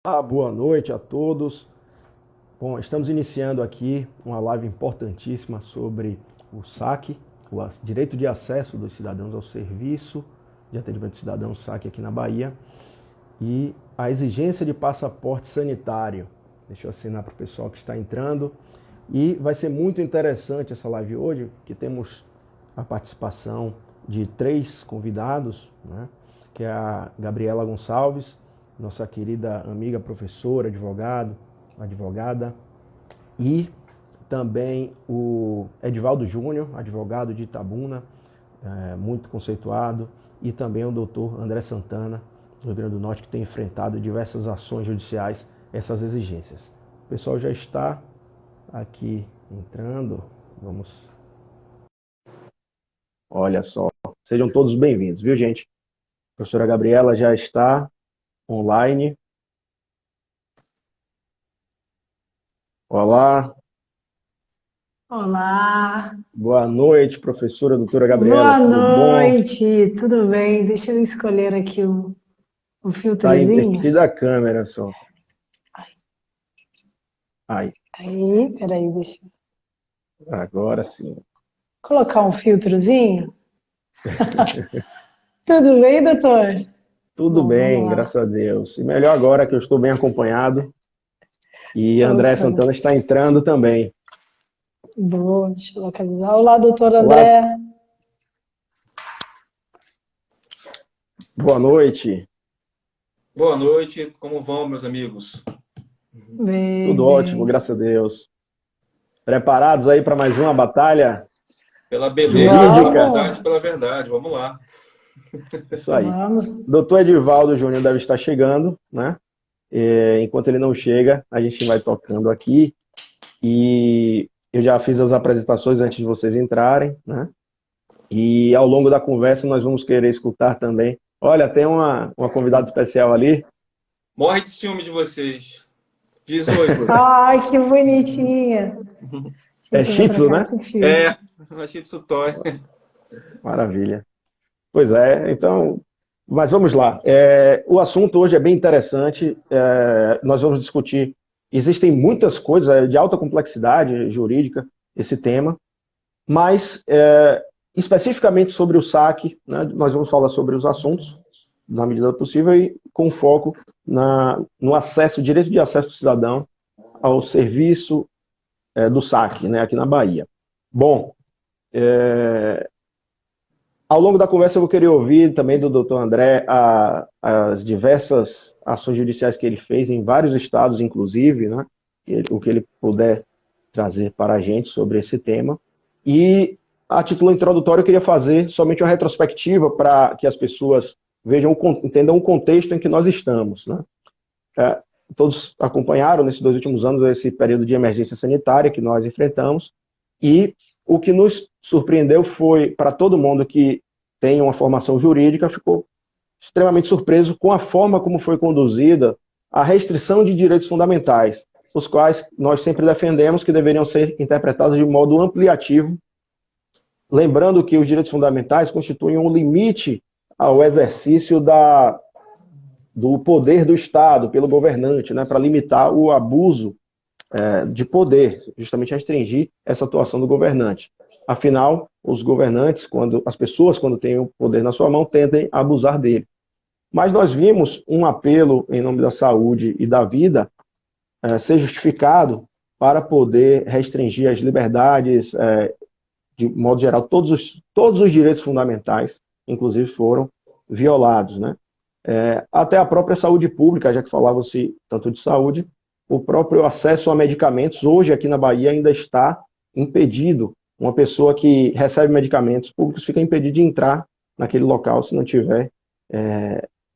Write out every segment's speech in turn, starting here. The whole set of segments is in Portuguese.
Boa noite a todos. Bom, estamos iniciando aqui uma live importantíssima sobre o SAC, o direito de acesso dos cidadãos ao serviço de atendimento de cidadão SAC aqui na Bahia e a exigência de passaporte sanitário. Deixa eu assinar para o pessoal que está entrando. E vai ser muito interessante essa live hoje, que temos a participação de 3 convidados, né? Que é a Gabriela Gonçalves, nossa querida amiga professora, advogada, e também o Edivaldo Júnior, advogado de Itabuna, muito conceituado, e também o doutor André Santana, do Rio Grande do Norte, que tem enfrentado diversas ações judiciais, essas exigências. O pessoal já está aqui entrando, vamos... Olha só, sejam todos bem-vindos, viu, gente? A professora Gabriela já está online. Olá, Olá, boa noite, professora doutora Gabriela, boa tudo bom? noite, tudo bem? Deixa eu escolher aqui o Está filtrozinho. invertida a câmera só. Aí, Aí, peraí, deixa eu agora sim. colocar um filtrozinho. Tudo bem, doutor? Tudo Bom, vamos bem, lá. graças a Deus. E melhor agora que eu estou bem acompanhado. E André Opa, Santana está entrando também. boa, deixa eu localizar. Olá, doutor Olá, André. boa noite. Boa noite, como vão, meus amigos? Bem, Tudo ótimo, bem. graças a Deus. Preparados aí para mais uma batalha Pela beleza, pela jurídica? bondade, Vamos, pela verdade, vamos lá. Isso aí. vamos. Doutor Edivaldo Júnior deve estar chegando, né? Enquanto ele não chega, a gente vai tocando aqui. E eu já fiz as apresentações antes de vocês entrarem, né? E ao longo da conversa nós vamos querer escutar também. Olha, tem uma convidada especial ali. Morre de ciúme de vocês. Diz oi, Oi. Ai, que bonitinha. É Gente, eu vou Shih Tzu, trocar né? esse filtro. É, achei de toy. Maravilha. Pois é, então, mas vamos lá. O assunto hoje é bem interessante. Nós vamos discutir. Existem muitas coisas de alta complexidade jurídica, esse tema, mas especificamente sobre o saque, né, nós vamos falar sobre os assuntos, na medida do possível, e com foco no acesso, direito de acesso do cidadão ao serviço do saque, né, aqui na Bahia. Bom, ao longo da conversa eu vou querer ouvir também do doutor André as diversas ações judiciais que ele fez em vários estados, inclusive, né, o que ele puder trazer para a gente sobre esse tema. E, a título introdutório, eu queria fazer somente uma retrospectiva para que as pessoas vejam, entendam o contexto em que nós estamos, né? É, Todos acompanharam nesses 2 últimos anos esse período de emergência sanitária que nós enfrentamos, e o que nos surpreendeu foi, para todo mundo que tem uma formação jurídica, ficou extremamente surpreso com a forma como foi conduzida a restrição de direitos fundamentais, os quais nós sempre defendemos que deveriam ser interpretados de modo ampliativo, lembrando que os direitos fundamentais constituem um limite ao exercício do poder do Estado pelo governante, né, para limitar o abuso de poder, justamente restringir essa atuação do governante. Afinal, os governantes, as pessoas, quando têm o poder na sua mão, tendem a abusar dele. Mas nós vimos um apelo em nome da saúde e da vida ser justificado para poder restringir as liberdades, de modo geral, todos os direitos fundamentais, inclusive, foram violados, né? Até a própria saúde pública, já que falava-se tanto de saúde, o próprio acesso a medicamentos, hoje aqui na Bahia ainda está impedido. Uma pessoa que recebe medicamentos públicos fica impedida de entrar naquele local se não tiver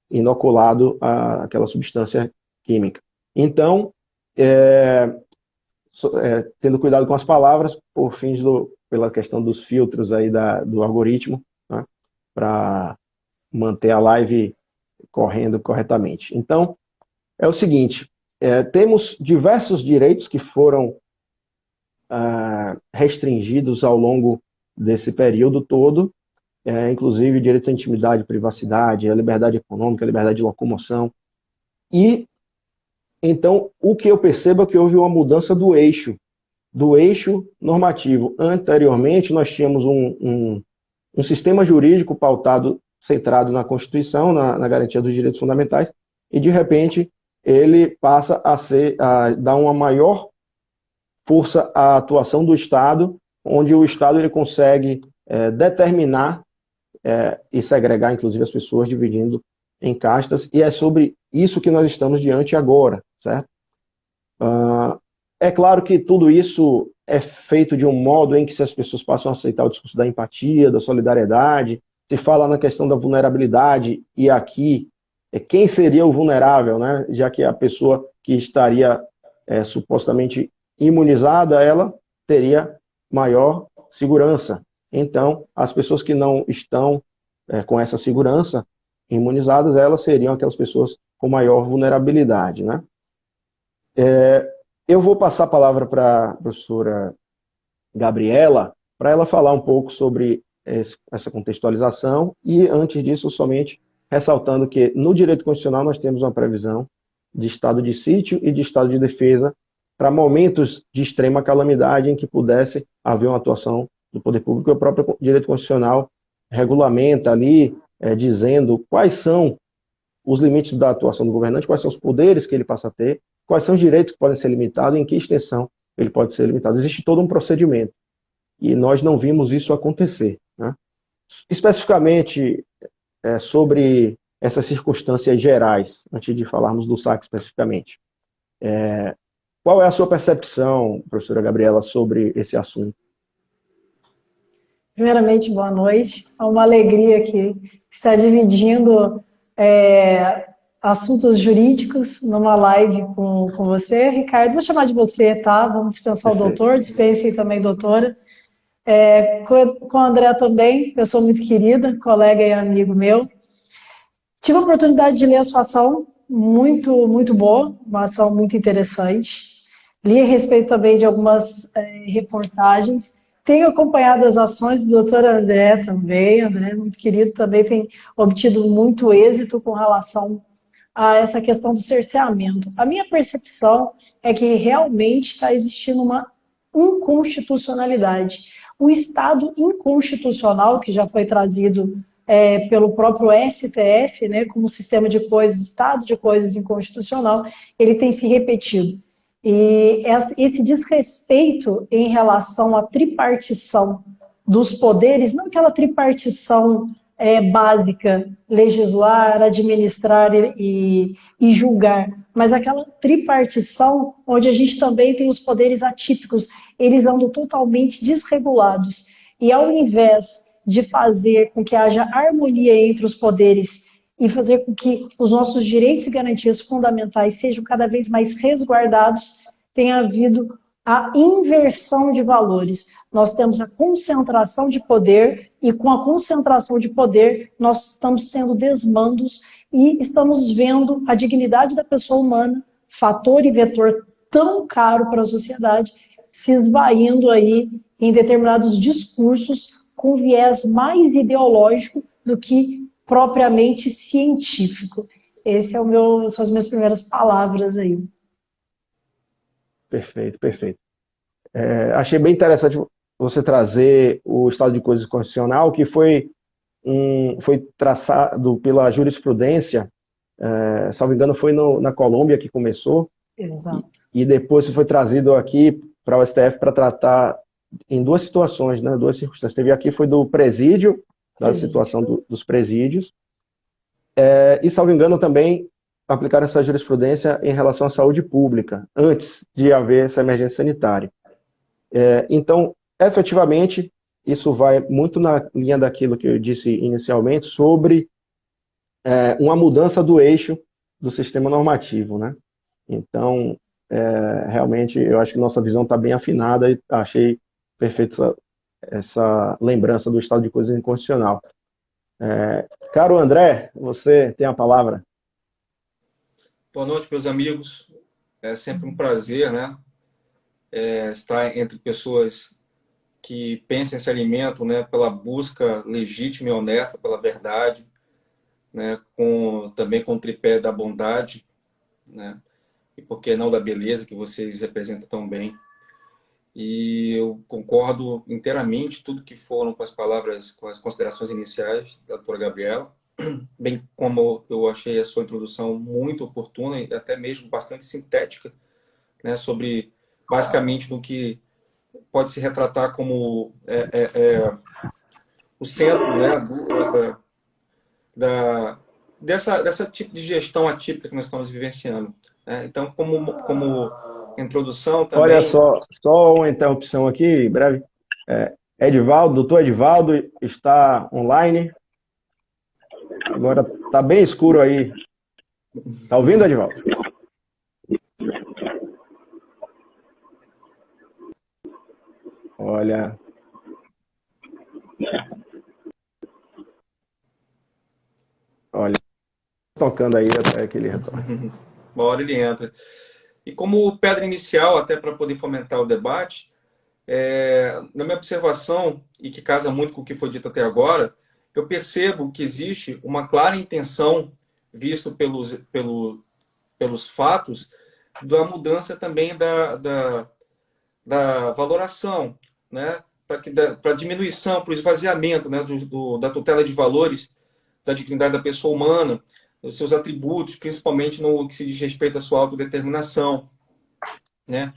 inoculado aquela substância química. Então, é, tendo cuidado com as palavras, por fins pela questão dos filtros aí do algoritmo, né, para manter a live correndo corretamente. Então, é o seguinte, temos diversos direitos que foram restringidos ao longo desse período todo, inclusive o direito à intimidade e privacidade, a liberdade econômica, a liberdade de locomoção, e Então, o que eu percebo é que houve uma mudança do eixo normativo. Anteriormente, nós tínhamos um sistema jurídico pautado, centrado na Constituição, na garantia dos direitos fundamentais, e, de repente, ele passa a dar uma maior força à atuação do Estado, onde o Estado ele consegue determinar e segregar, inclusive, as pessoas, dividindo em castas, e é sobre isso que nós estamos diante agora, certo? É claro que tudo isso é feito de um modo em que se as pessoas passam a aceitar o discurso da empatia, da solidariedade, se fala na questão da vulnerabilidade, e aqui, quem seria o vulnerável, né? Já que a pessoa que estaria supostamente imunizada, ela teria maior segurança. Então, as pessoas que não estão com essa segurança imunizadas, elas seriam aquelas pessoas com maior vulnerabilidade, né? Eu vou passar a palavra para a professora Gabriela, para ela falar um pouco sobre essa contextualização, e antes disso, somente ressaltando que no direito constitucional nós temos uma previsão de estado de sítio e de estado de defesa para momentos de extrema calamidade em que pudesse haver uma atuação do poder público. O próprio direito constitucional regulamenta ali, dizendo quais são os limites da atuação do governante, quais são os poderes que ele passa a ter, quais são os direitos que podem ser limitados e em que extensão ele pode ser limitado. Existe todo um procedimento, e nós não vimos isso acontecer, né? Especificamente sobre essas circunstâncias gerais, antes de falarmos do saque especificamente. Qual é a sua percepção, professora Gabriela, sobre esse assunto? Primeiramente, boa noite. É uma alegria aqui estar dividindo assuntos jurídicos numa live com você, Ricardo. Vou chamar de você, tá? Vamos dispensar o doutor, dispensem também doutora. Com o André também, eu sou muito querida, colega e amigo meu. Tive a oportunidade de ler a sua ação, muito, muito boa, uma ação muito interessante. Li a respeito também de algumas reportagens. Tenho acompanhado as ações do doutor André também. André, muito querido, também tem obtido muito êxito com relação a essa questão do cerceamento. A minha percepção é que realmente está existindo uma inconstitucionalidade. O Estado inconstitucional, que já foi trazido pelo próprio STF, né, como sistema de coisas, Estado de coisas inconstitucional, ele tem se repetido. E esse desrespeito em relação à tripartição dos poderes, não aquela tripartição básica, legislar, administrar e julgar, mas aquela tripartição onde a gente também tem os poderes atípicos, eles andam totalmente desregulados. E ao invés de fazer com que haja harmonia entre os poderes e fazer com que os nossos direitos e garantias fundamentais sejam cada vez mais resguardados, tem havido a inversão de valores. Nós temos a concentração de poder e com a concentração de poder nós estamos tendo desmandos e estamos vendo a dignidade da pessoa humana, fator e vetor tão caro para a sociedade, se esvaindo aí em determinados discursos com viés mais ideológico do que propriamente científico. São as minhas primeiras palavras aí. Perfeito, perfeito. Achei bem interessante você trazer o estado de coisas constitucional, que foi traçado pela jurisprudência, salvo engano, foi na Colômbia que começou. Exato. E depois foi trazido aqui para o STF para tratar em duas situações, né, duas circunstâncias. Teve aqui, foi do presídio, da situação dos presídios, e, salvo engano, também aplicar essa jurisprudência em relação à saúde pública, antes de haver essa emergência sanitária. Então, efetivamente, isso vai muito na linha daquilo que eu disse inicialmente, sobre uma mudança do eixo do sistema normativo, né? Então, realmente, eu acho que nossa visão está bem afinada e achei perfeita essa lembrança do estado de coisas inconstitucional. Caro André, você tem a palavra. Boa noite, meus amigos. É sempre um prazer, né, estar entre pessoas que pensam e se alimentam, né, pela busca legítima e honesta pela verdade, né, também com o tripé da bondade, né. e por que não da beleza que vocês representam tão bem. E eu concordo inteiramente tudo que foram com as palavras, com as considerações iniciais da doutora Gabriela, bem como eu achei a sua introdução muito oportuna e até mesmo bastante sintética, né, sobre basicamente no que pode se retratar como o centro, né, dessa tipo de gestão atípica que nós estamos vivenciando, né? Então, como introdução Olha também. só uma interrupção aqui, breve. Edivaldo, doutor Edivaldo está online. Agora está bem escuro aí. Está ouvindo, Edivaldo? Olha. Olha, tocando aí até que ele retorne. Uma hora ele entra. E como pedra inicial, até para poder fomentar o debate, na minha observação, e que casa muito com o que foi dito até agora, eu percebo que existe uma clara intenção, visto pelos fatos, da mudança também da valoração, né? Para a diminuição, para o esvaziamento, né? Da tutela de valores, da dignidade da pessoa humana, dos seus atributos, principalmente no que se diz respeito à sua autodeterminação, né?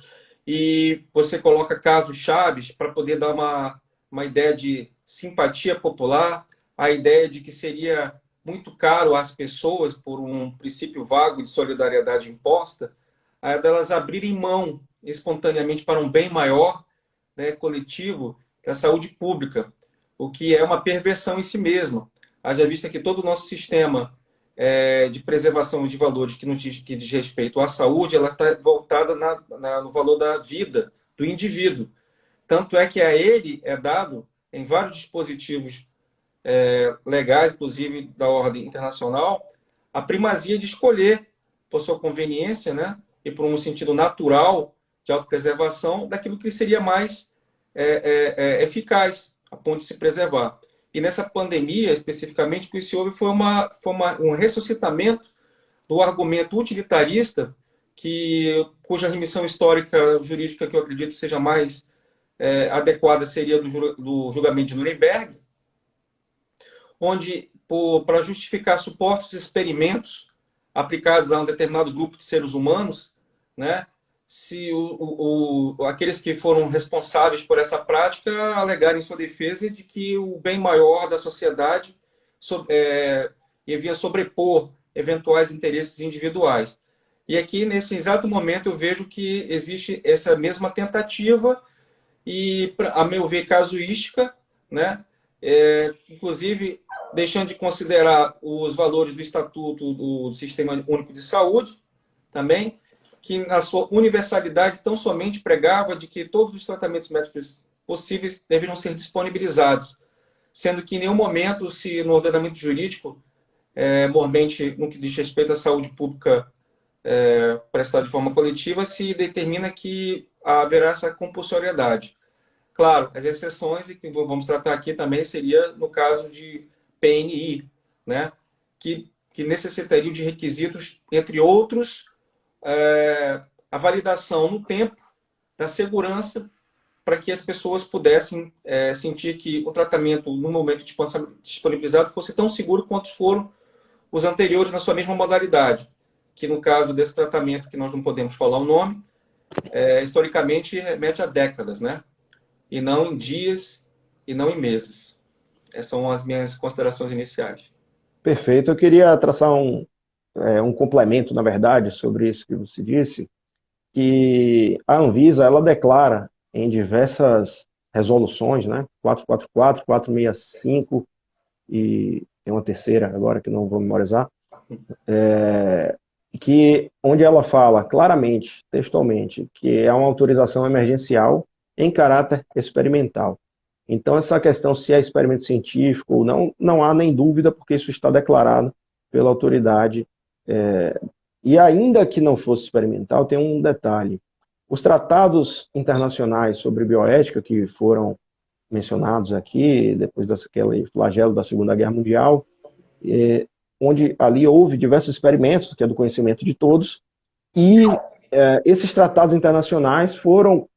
E você coloca casos chaves para poder dar uma ideia de simpatia popular, a ideia de que seria muito caro às pessoas, por um princípio vago de solidariedade imposta, delas abrirem mão espontaneamente para um bem maior, né, coletivo, que é a saúde pública, o que é uma perversão em si mesma. Haja vista que todo o nosso sistema de preservação de valores que diz respeito à saúde, ela está voltada no valor da vida do indivíduo. Tanto é que a ele é dado, em vários dispositivos legais, inclusive da ordem internacional, a primazia de escolher, por sua conveniência, né, e por um sentido natural de autopreservação, daquilo que seria mais eficaz, a ponto de se preservar. E nessa pandemia, especificamente, o que se houve foi um ressuscitamento do argumento utilitarista, cuja remissão histórica jurídica que eu acredito seja mais adequada seria do julgamento de Nuremberg, onde, para justificar supostos experimentos aplicados a um determinado grupo de seres humanos, né, se aqueles que foram responsáveis por essa prática alegarem em sua defesa de que o bem maior da sociedade devia sobrepor eventuais interesses individuais. E aqui, nesse exato momento, eu vejo que existe essa mesma tentativa e, a meu ver, casuística, né? Inclusive deixando de considerar os valores do Estatuto do Sistema Único de Saúde, também, que na sua universalidade tão somente pregava de que todos os tratamentos médicos possíveis deveriam ser disponibilizados, sendo que em nenhum momento, se no ordenamento jurídico, mormente no que diz respeito à saúde pública prestada de forma coletiva, se determina que haverá essa compulsoriedade. Claro, as exceções, e que vamos tratar aqui também, seria no caso de PNI, né, que necessitariam de requisitos, entre outros, a validação no tempo da segurança para que as pessoas pudessem sentir que o tratamento, no momento disponibilizado, fosse tão seguro quanto foram os anteriores na sua mesma modalidade, que no caso desse tratamento, que nós não podemos falar o nome, historicamente remete a décadas, né? E não em dias e não em meses. Essas são as minhas considerações iniciais. Perfeito. Eu queria traçar um complemento, na verdade, sobre isso que você disse, que a Anvisa, ela declara em diversas resoluções, né, 444, 465 e tem uma terceira agora que não vou memorizar, onde ela fala claramente, textualmente, que é uma autorização emergencial em caráter experimental. Então, essa questão se é experimento científico ou não, não há nem dúvida, porque isso está declarado pela autoridade. E ainda que não fosse experimental, tem um detalhe. Os tratados internacionais sobre bioética, que foram mencionados aqui, depois daquele flagelo da Segunda Guerra Mundial, onde ali houve diversos experimentos, que é do conhecimento de todos, E esses tratados internacionais foram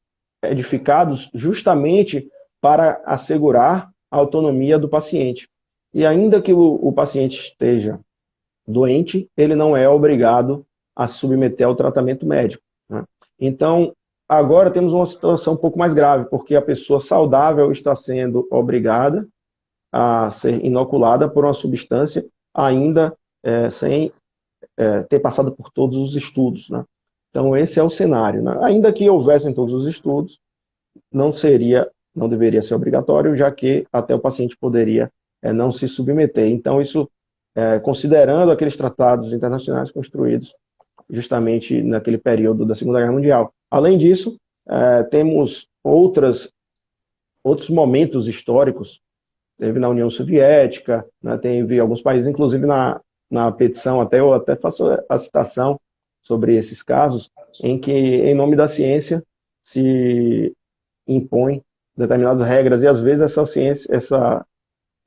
edificados justamente para assegurar a autonomia do paciente. E ainda que o paciente esteja doente, ele não é obrigado a se submeter ao tratamento médico, né? Então, agora temos uma situação um pouco mais grave, porque a pessoa saudável está sendo obrigada a ser inoculada por uma substância ainda sem ter passado por todos os estudos, né? Então, esse é o cenário, né? Ainda que houvessem todos os estudos, não deveria ser obrigatório, já que até o paciente poderia não se submeter. Então, isso, considerando aqueles tratados internacionais construídos justamente naquele período da Segunda Guerra Mundial. Além disso, temos outros momentos históricos. Teve na União Soviética, né, teve alguns países, inclusive na petição, eu até faço a citação sobre esses casos, em que, em nome da ciência, se impõe determinadas regras, e às vezes essa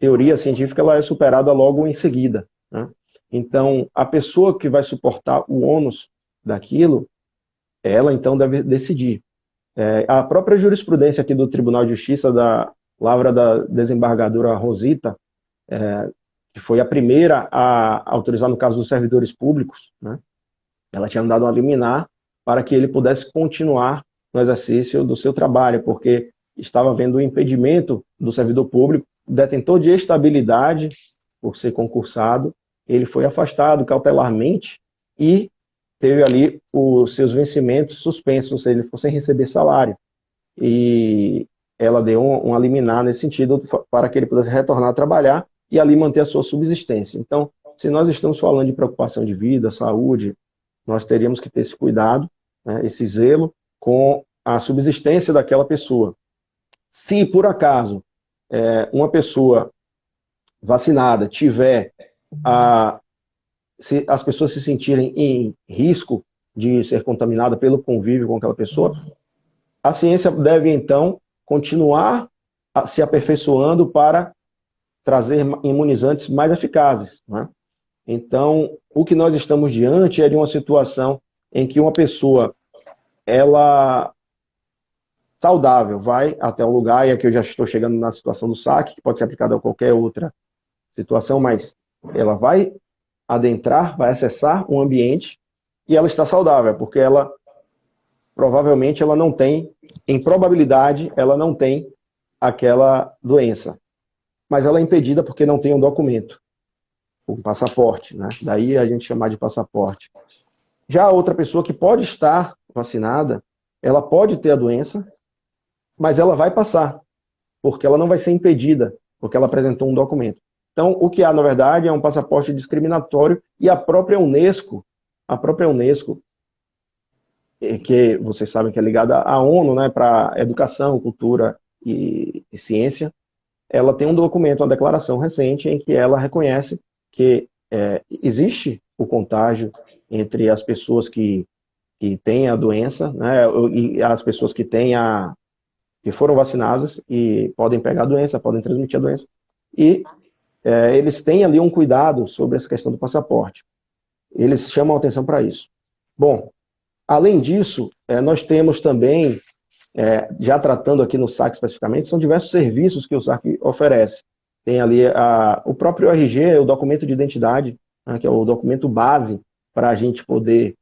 teoria científica ela é superada logo em seguida, né? Então, a pessoa que vai suportar o ônus daquilo, ela então deve decidir. A própria jurisprudência aqui do Tribunal de Justiça da Lavra da desembargadora Rosita, que foi a primeira a autorizar no caso dos servidores públicos, né? Ela tinha dado uma liminar para que ele pudesse continuar no exercício do seu trabalho, porque estava havendo o impedimento do servidor público, detentor de estabilidade, por ser concursado, ele foi afastado cautelarmente e teve ali os seus vencimentos suspensos, ou seja, ele ficou sem receber salário. E ela deu uma liminar nesse sentido para que ele pudesse retornar a trabalhar e ali manter a sua subsistência. Então, se nós estamos falando de preocupação de vida, saúde, nós teríamos que ter esse cuidado, né, esse zelo com a subsistência daquela pessoa. Se, por acaso, uma pessoa vacinada tiver se as pessoas se sentirem em risco de ser contaminada pelo convívio com aquela pessoa, a ciência deve, então, continuar se aperfeiçoando para trazer imunizantes mais eficazes, né? Então, o que nós estamos diante é de uma situação em que uma pessoa, ela saudável, vai até o lugar, e aqui eu já estou chegando na situação do saque, que pode ser aplicada a qualquer outra situação, mas ela vai adentrar, vai acessar um ambiente e ela está saudável, porque ela provavelmente ela não tem, em probabilidade, ela não tem aquela doença. Mas ela é impedida porque não tem um documento, um passaporte, né? Daí a gente chamar de passaporte. Já a outra pessoa que pode estar vacinada, ela pode ter a doença, mas ela vai passar, porque ela não vai ser impedida, porque ela apresentou um documento. Então, o que há, na verdade, é um passaporte discriminatório, e a própria Unesco, que vocês sabem que é ligada à ONU, né, para educação, cultura e ciência, ela tem um documento, uma declaração recente, em que ela reconhece que existe o contágio entre as pessoas que têm a doença, né, e as pessoas que foram vacinadas e podem pegar a doença, podem transmitir a doença. E eles têm ali um cuidado sobre essa questão do passaporte. Eles chamam a atenção para isso. Bom, além disso, nós temos também, já tratando aqui no SAC especificamente, são diversos serviços que o SAC oferece. Tem ali o próprio RG, o documento de identidade, né, que é o documento base para a gente poder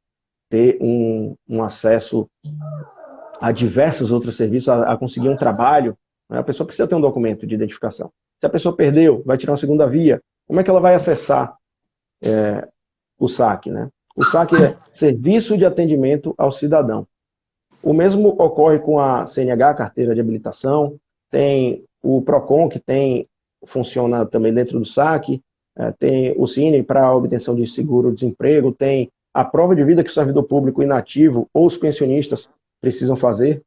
ter um acesso a diversos outros serviços, a conseguir um trabalho, né? A pessoa precisa ter um documento de identificação. Se a pessoa perdeu, vai tirar uma segunda via, como é que ela vai acessar o SAC, né? O SAC é Serviço de Atendimento ao Cidadão. O mesmo ocorre com a CNH, Carteira de Habilitação, tem o PROCON, que funciona também dentro do SAC, tem o Cine para obtenção de seguro-desemprego, tem a prova de vida que o servidor público inativo ou os pensionistas precisam fazer,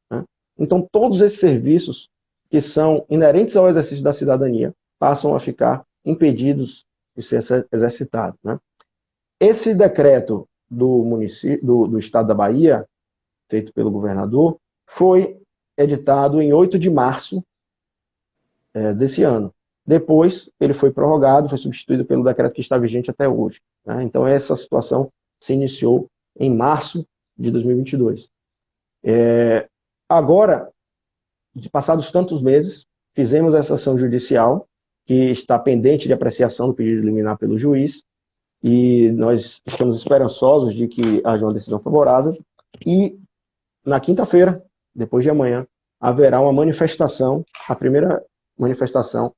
né? Então, todos esses serviços que são inerentes ao exercício da cidadania passam a ficar impedidos de ser exercitados, né? Esse decreto do Estado da Bahia, feito pelo governador, foi editado em 8 de março desse ano. Depois, ele foi prorrogado, foi substituído pelo decreto que está vigente até hoje, né? Então, essa situação se iniciou em março de 2022. Agora, passados tantos meses, fizemos essa ação judicial, que está pendente de apreciação do pedido liminar pelo juiz, e nós estamos esperançosos de que haja uma decisão favorável, e na quinta-feira, depois de amanhã, haverá uma manifestação, a primeira manifestação,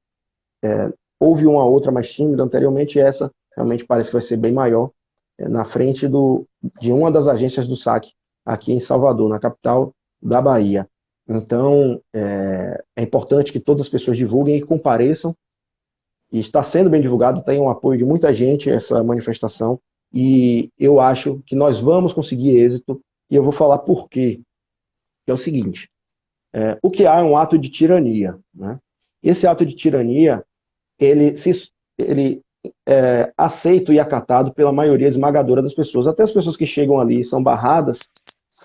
houve uma outra mais tímida anteriormente, essa realmente parece que vai ser bem maior, na frente de uma das agências do SAC, aqui em Salvador, na capital da Bahia. Então, é importante que todas as pessoas divulguem e compareçam, e está sendo bem divulgado, tem um apoio de muita gente essa manifestação, e eu acho que nós vamos conseguir êxito, e eu vou falar por quê. Que é o seguinte, o que há é um ato de tirania, né? Esse ato de tirania, ele é aceito e acatado pela maioria esmagadora das pessoas. Até as pessoas que chegam ali e são barradas,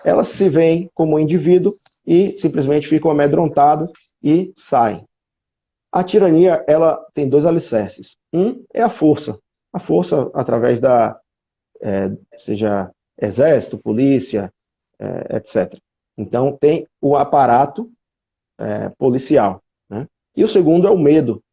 elas se veem como um indivíduo e simplesmente ficam amedrontadas e saem. A tirania, ela tem dois alicerces. Um é a força através seja exército, polícia, etc. Então, tem o aparato policial, né? E o segundo é o medo,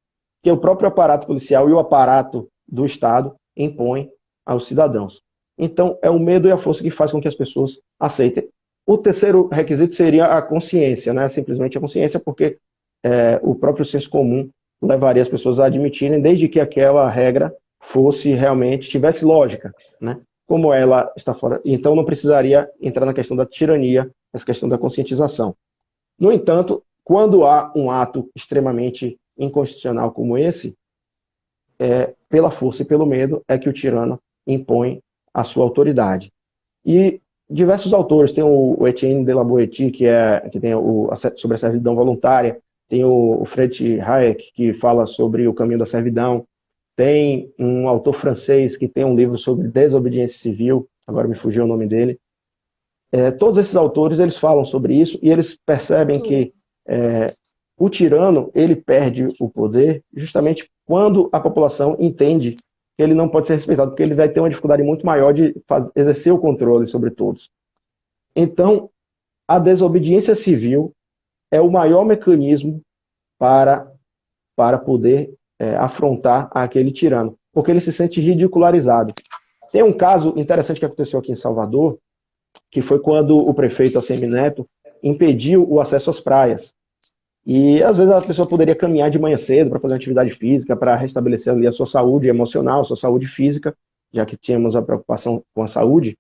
que o próprio aparato policial e o aparato do Estado impõem aos cidadãos. Então, é o medo e a força que faz com que as pessoas aceitem. O terceiro requisito seria a consciência, né? Simplesmente a consciência, porque o próprio senso comum levaria as pessoas a admitirem, desde que aquela regra tivesse lógica, né? Como ela está fora, então não precisaria entrar na questão da tirania, essa questão da conscientização. No entanto, quando há um ato extremamente inconstitucional como esse, pela força e pelo medo é que o tirano impõe a sua autoridade. E diversos autores, tem o Etienne de la Boétie, que tem sobre a servidão voluntária, tem o Friedrich Hayek, que fala sobre o caminho da servidão, tem um autor francês que tem um livro sobre desobediência civil, agora me fugiu o nome dele. Todos esses autores, eles falam sobre isso, e eles percebem que o tirano, ele perde o poder justamente quando a população entende que ele não pode ser respeitado, porque ele vai ter uma dificuldade muito maior de exercer o controle sobre todos. Então, a desobediência civil é o maior mecanismo para poder afrontar aquele tirano, porque ele se sente ridicularizado. Tem um caso interessante que aconteceu aqui em Salvador, que foi quando o prefeito Assemineto impediu o acesso às praias. E às vezes a pessoa poderia caminhar de manhã cedo para fazer uma atividade física, para restabelecer ali a sua saúde emocional, a sua saúde física, já que tínhamos a preocupação com a saúde.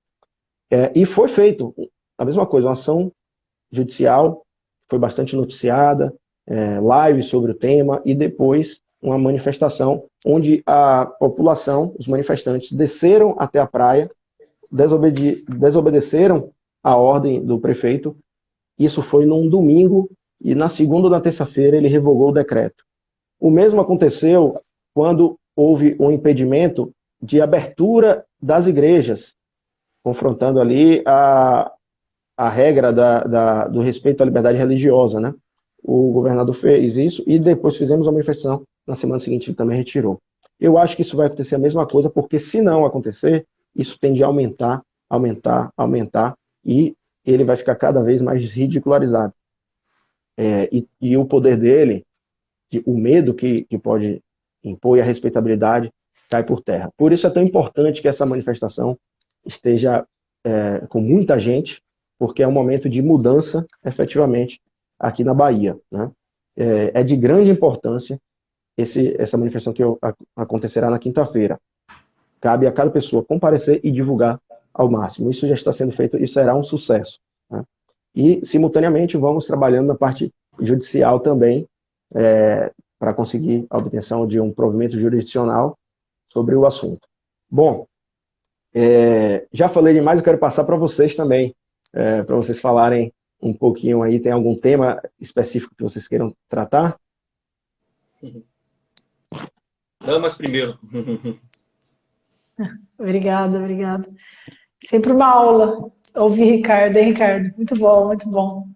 E foi feito a mesma coisa, uma ação judicial, foi bastante noticiada, live sobre o tema, e depois uma manifestação onde a população, os manifestantes, desceram até a praia, desobedeceram a ordem do prefeito. Isso foi num domingo, e na segunda ou na terça-feira ele revogou o decreto. O mesmo aconteceu quando houve um impedimento de abertura das igrejas, confrontando ali a regra do respeito à liberdade religiosa, né? O governador fez isso, e depois fizemos uma manifestação, na semana seguinte ele também retirou. Eu acho que isso vai acontecer a mesma coisa, porque se não acontecer, isso tende a aumentar, e ele vai ficar cada vez mais ridicularizado. E o poder dele, o medo que pode impor e a respeitabilidade cai por terra. Por isso é tão importante que essa manifestação esteja com muita gente, porque é um momento de mudança, efetivamente, aqui na Bahia, né? É de grande importância essa manifestação que acontecerá na quinta-feira. Cabe a cada pessoa comparecer e divulgar ao máximo. Isso já está sendo feito e será um sucesso, né? E, simultaneamente, vamos trabalhando na parte judicial também, para conseguir a obtenção de um provimento jurisdicional sobre o assunto. Bom, já falei demais, eu quero passar para vocês também, para vocês falarem um pouquinho aí. Tem algum tema específico que vocês queiram tratar? Damas primeiro. Obrigada. Sempre uma aula ouvir Ricardo, hein, Ricardo? Muito bom, muito bom.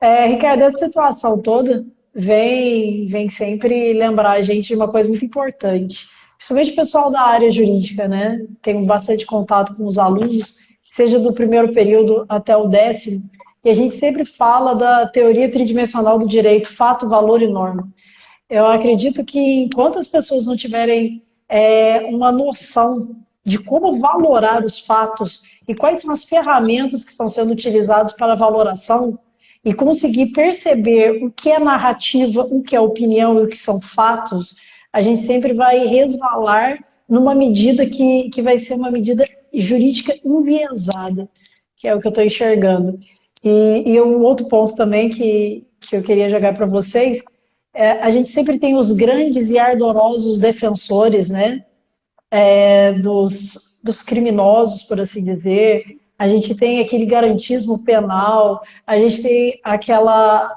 Ricardo, essa situação toda vem sempre lembrar a gente de uma coisa muito importante, principalmente o pessoal da área jurídica, né? Tenho bastante contato com os alunos, seja do primeiro período até o 10º, e a gente sempre fala da teoria tridimensional do direito, fato, valor e norma. Eu acredito que enquanto as pessoas não tiverem uma noção de como valorar os fatos e quais são as ferramentas que estão sendo utilizadas para a valoração e conseguir perceber o que é narrativa, o que é opinião e o que são fatos, a gente sempre vai resvalar numa medida que vai ser uma medida jurídica enviesada, que é o que eu estou enxergando. E um outro ponto também que eu queria jogar para vocês, a gente sempre tem os grandes e ardorosos defensores, né, dos criminosos, por assim dizer. A gente tem aquele garantismo penal, a gente tem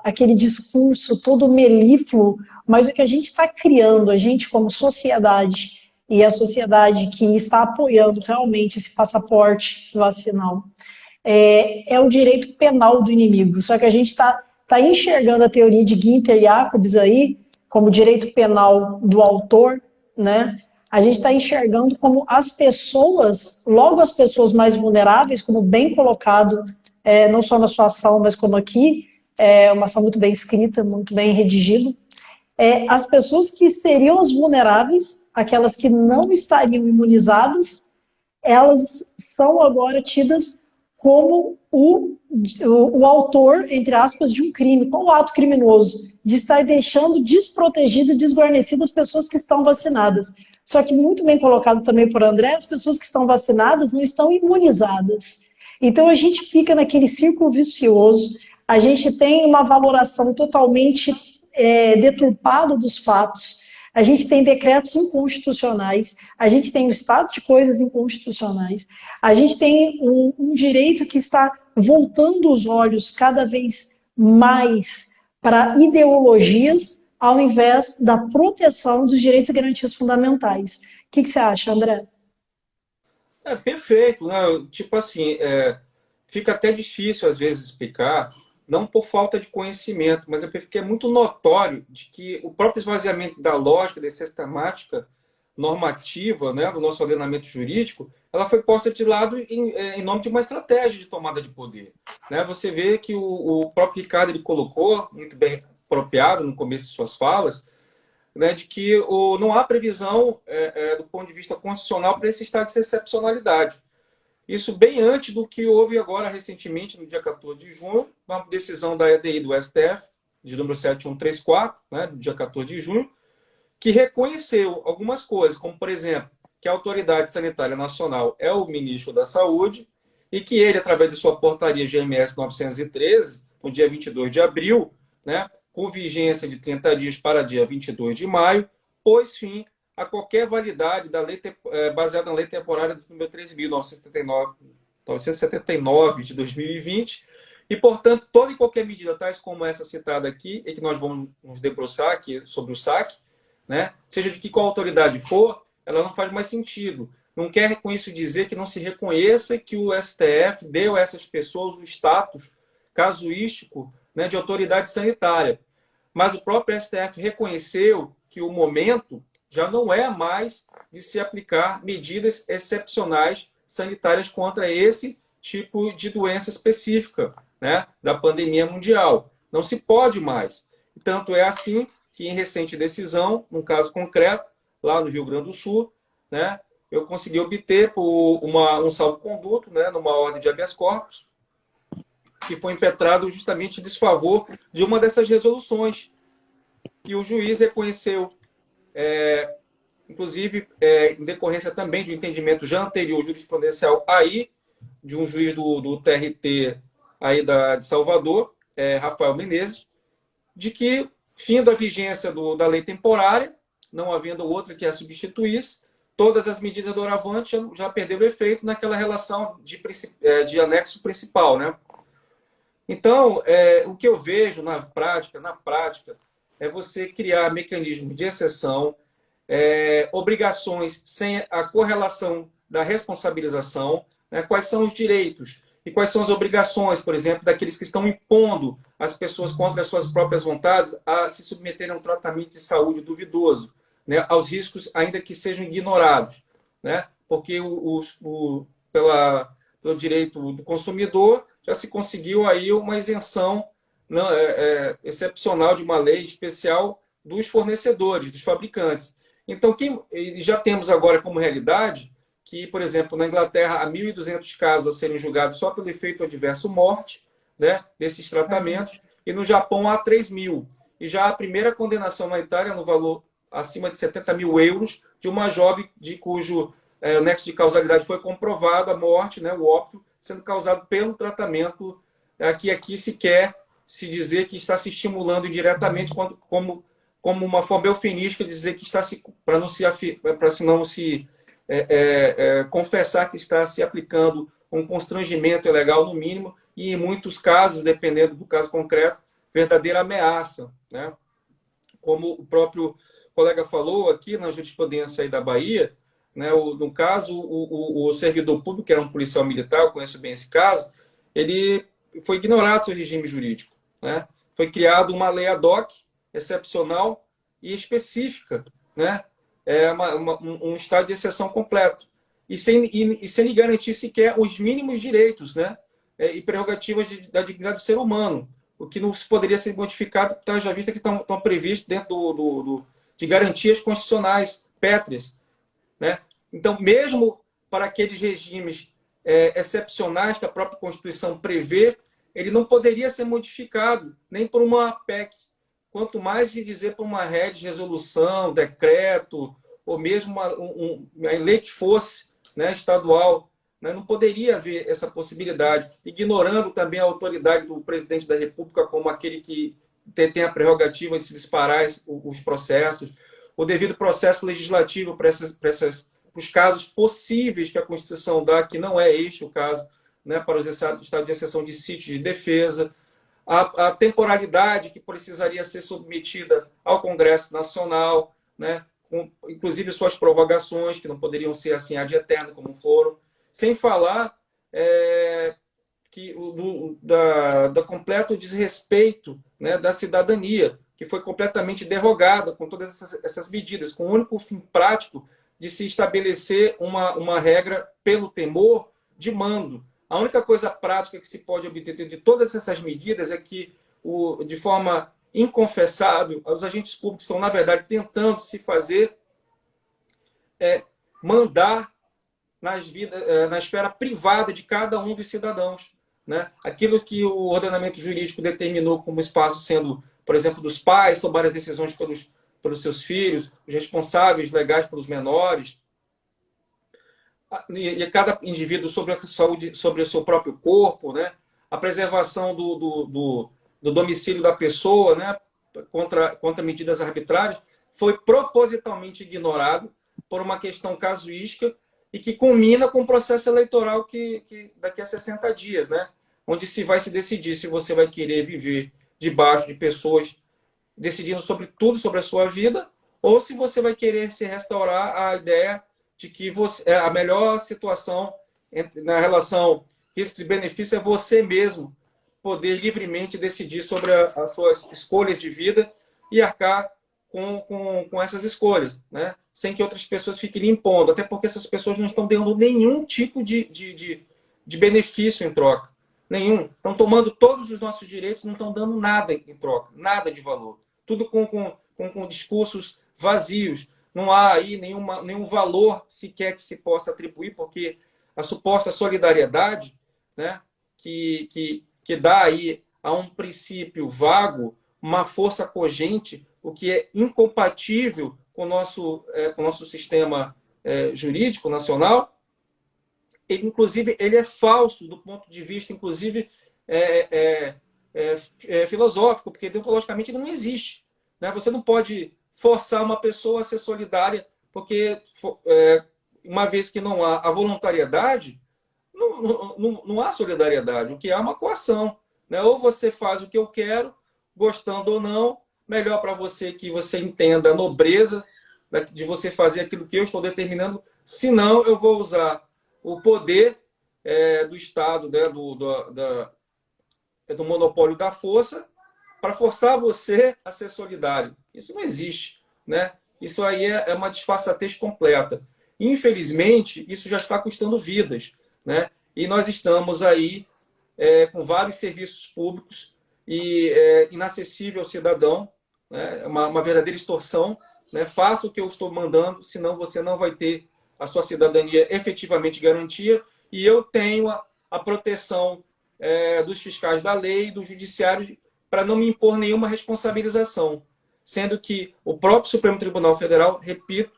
aquele discurso todo melífluo, mas o que a gente está criando, a gente como sociedade, e a sociedade que está apoiando realmente esse passaporte vacinal, é o direito penal do inimigo. Só que a gente está enxergando a teoria de Günther Jacobs aí como direito penal do autor, né? A gente está enxergando como as pessoas, logo as pessoas mais vulneráveis, como bem colocado, não só na sua ação, mas como aqui, uma ação muito bem escrita, muito bem redigida, as pessoas que seriam as vulneráveis, aquelas que não estariam imunizadas, elas são agora tidas como o autor, entre aspas, de um crime, como o ato criminoso, de estar deixando desprotegido e desguarnecido as pessoas que estão vacinadas. Só que, muito bem colocado também por André, as pessoas que estão vacinadas não estão imunizadas. Então, a gente fica naquele círculo vicioso, a gente tem uma valoração totalmente deturpada dos fatos, a gente tem decretos inconstitucionais, a gente tem o estado de coisas inconstitucionais, a gente tem um direito que está voltando os olhos cada vez mais para ideologias, ao invés da proteção dos direitos e garantias fundamentais. O que você acha, André? Perfeito, né? Tipo assim, fica até difícil às vezes explicar, não por falta de conhecimento, mas é porque é muito notório de que o próprio esvaziamento da lógica, da sistemática normativa, né, do nosso ordenamento jurídico, ela foi posta de lado em nome de uma estratégia de tomada de poder. Né? Você vê que o próprio Ricardo ele colocou, muito bem apropriado no começo de suas falas, né, de que não há previsão do ponto de vista constitucional para esse estado de excepcionalidade. Isso bem antes do que houve agora recentemente, no dia 14 de junho, uma decisão da EDI do STF, de número 7134, né, do dia 14 de junho, que reconheceu algumas coisas, como, por exemplo, que a Autoridade Sanitária Nacional é o ministro da Saúde e que ele, através de sua portaria GMS 913, no dia 22 de abril, né, com vigência de 30 dias para dia 22 de maio, pôs fim a qualquer validade da lei baseada na lei temporária do número 13.979 de 2020 e, portanto, toda e qualquer medida, tais como essa citada aqui, e que nós vamos nos debruçar aqui sobre o saque, né, seja de que qual autoridade for, ela não faz mais sentido. Não quer com isso dizer que não se reconheça que o STF deu a essas pessoas o status casuístico, né, de autoridade sanitária. Mas o próprio STF reconheceu que o momento já não é mais de se aplicar medidas excepcionais sanitárias contra esse tipo de doença específica, né, da pandemia mundial. Não se pode mais. Tanto é assim que, em recente decisão, num caso concreto, lá no Rio Grande do Sul, né, eu consegui obter por um salvo-conduto, né, numa ordem de habeas corpus, que foi impetrado justamente em desfavor de uma dessas resoluções. E o juiz reconheceu, inclusive, em decorrência também de um entendimento já anterior jurisprudencial aí, de um juiz do TRT aí de Salvador, Rafael Menezes, de que, fim da vigência da lei temporária, não havendo outra que a substituísse, todas as medidas doravante já perderam efeito naquela relação de anexo principal, né? Então, o que eu vejo na prática, é você criar mecanismos de exceção, obrigações sem a correlação da responsabilização, né? Quais são os direitos e quais são as obrigações, por exemplo, daqueles que estão impondo as pessoas contra as suas próprias vontades a se submeterem a um tratamento de saúde duvidoso, né? Aos riscos ainda que sejam ignorados, né? Porque pelo direito do consumidor, já se conseguiu aí uma isenção não, excepcional de uma lei especial dos fornecedores, dos fabricantes. Então, já temos agora como realidade que, por exemplo, na Inglaterra, há 1.200 casos a serem julgados só pelo efeito adverso morte, né, desses tratamentos, e no Japão há 3.000. E já a primeira condenação na Itália, no valor acima de 70.000 euros, de uma jovem cujo nexo de causalidade foi comprovado, a morte, né, o óbito, sendo causado pelo tratamento, que aqui se quer se dizer que está se estimulando indiretamente como uma forma eufemística de dizer que está se, para não se confessar que está se aplicando um constrangimento ilegal no mínimo e, em muitos casos, dependendo do caso concreto, verdadeira ameaça, né? Como o próprio colega falou aqui na jurisprudência aí da Bahia, né? No caso, o servidor público, que era um policial militar, eu conheço bem esse caso, ele foi ignorado seu regime jurídico, né? Foi criado uma lei ad hoc, excepcional e específica, né? Um estado de exceção completo. E sem lhe garantir sequer os mínimos direitos, né? E prerrogativas da dignidade do ser humano, o que não poderia ser modificado, já visto que estão previstos dentro de garantias constitucionais pétreas, né? Então, mesmo para aqueles regimes excepcionais que a própria Constituição prevê, ele não poderia ser modificado nem por uma PEC, quanto mais de dizer por uma rede de resolução, decreto, ou mesmo uma lei que fosse, né, estadual, né, não poderia haver essa possibilidade, ignorando também a autoridade do presidente da República como aquele que tem a prerrogativa de se disparar os processos, o devido processo legislativo para os casos possíveis que a Constituição dá, que não é este o caso, né, para os estados de exceção de sítio de defesa, a temporalidade que precisaria ser submetida ao Congresso Nacional, né, inclusive suas prorrogações, que não poderiam ser assim ad eterno como foram, sem falar da completo desrespeito, né, da cidadania, que foi completamente derrogada com todas essas medidas, com o único fim prático de se estabelecer uma regra pelo temor de mando. A única coisa prática que se pode obter de todas essas medidas é que, de forma inconfessável, os agentes públicos estão, na verdade, tentando se fazer mandar na esfera privada de cada um dos cidadãos, né? Aquilo que o ordenamento jurídico determinou como espaço sendo, por exemplo, dos pais tomar as decisões pelos seus filhos, os responsáveis legais pelos menores, e cada indivíduo sobre a saúde, sobre o seu próprio corpo, né? A preservação do domicílio da pessoa, né? contra medidas arbitrárias, foi propositalmente ignorado por uma questão casuística e que culmina com o processo eleitoral que daqui a 60 dias, né? Onde vai se decidir se você vai querer viver debaixo de pessoas decidindo sobre tudo sobre a sua vida, ou se você vai querer se restaurar a ideia de que a melhor situação na relação riscos e benefícios é você mesmo poder livremente decidir sobre as suas escolhas de vida e arcar com essas escolhas, né? Sem que outras pessoas fiquem impondo, até porque essas pessoas não estão dando nenhum tipo de benefício em troca. Nenhum. Estão tomando todos os nossos direitos, não estão dando nada em troca, nada de valor. Tudo com discursos vazios. Não há aí nenhum valor sequer que se possa atribuir, porque a suposta solidariedade, né, que dá aí a um princípio vago uma força cogente, o que é incompatível com o nosso sistema jurídico nacional, inclusive, ele é falso do ponto de vista, inclusive, filosófico, porque deontologicamente ele não existe, né? Você não pode forçar uma pessoa a ser solidária, porque uma vez que não há a voluntariedade, não há solidariedade. O que há é uma coação, né? Ou você faz o que eu quero, gostando ou não, melhor para você que você entenda a nobreza de você fazer aquilo que eu estou determinando, senão eu vou usar o poder do Estado, né, do monopólio da força, para forçar você a ser solidário. Isso não existe, né? Isso aí é uma disfarçatez completa. Infelizmente, isso já está custando vidas, né? E nós estamos aí com vários serviços públicos e inacessível ao cidadão, né? Uma verdadeira extorsão, né? Faça o que eu estou mandando, senão você não vai ter a sua cidadania efetivamente garantia. E eu tenho a proteção dos fiscais da lei, do judiciário, para não me impor nenhuma responsabilização. Sendo que o próprio Supremo Tribunal Federal, repito,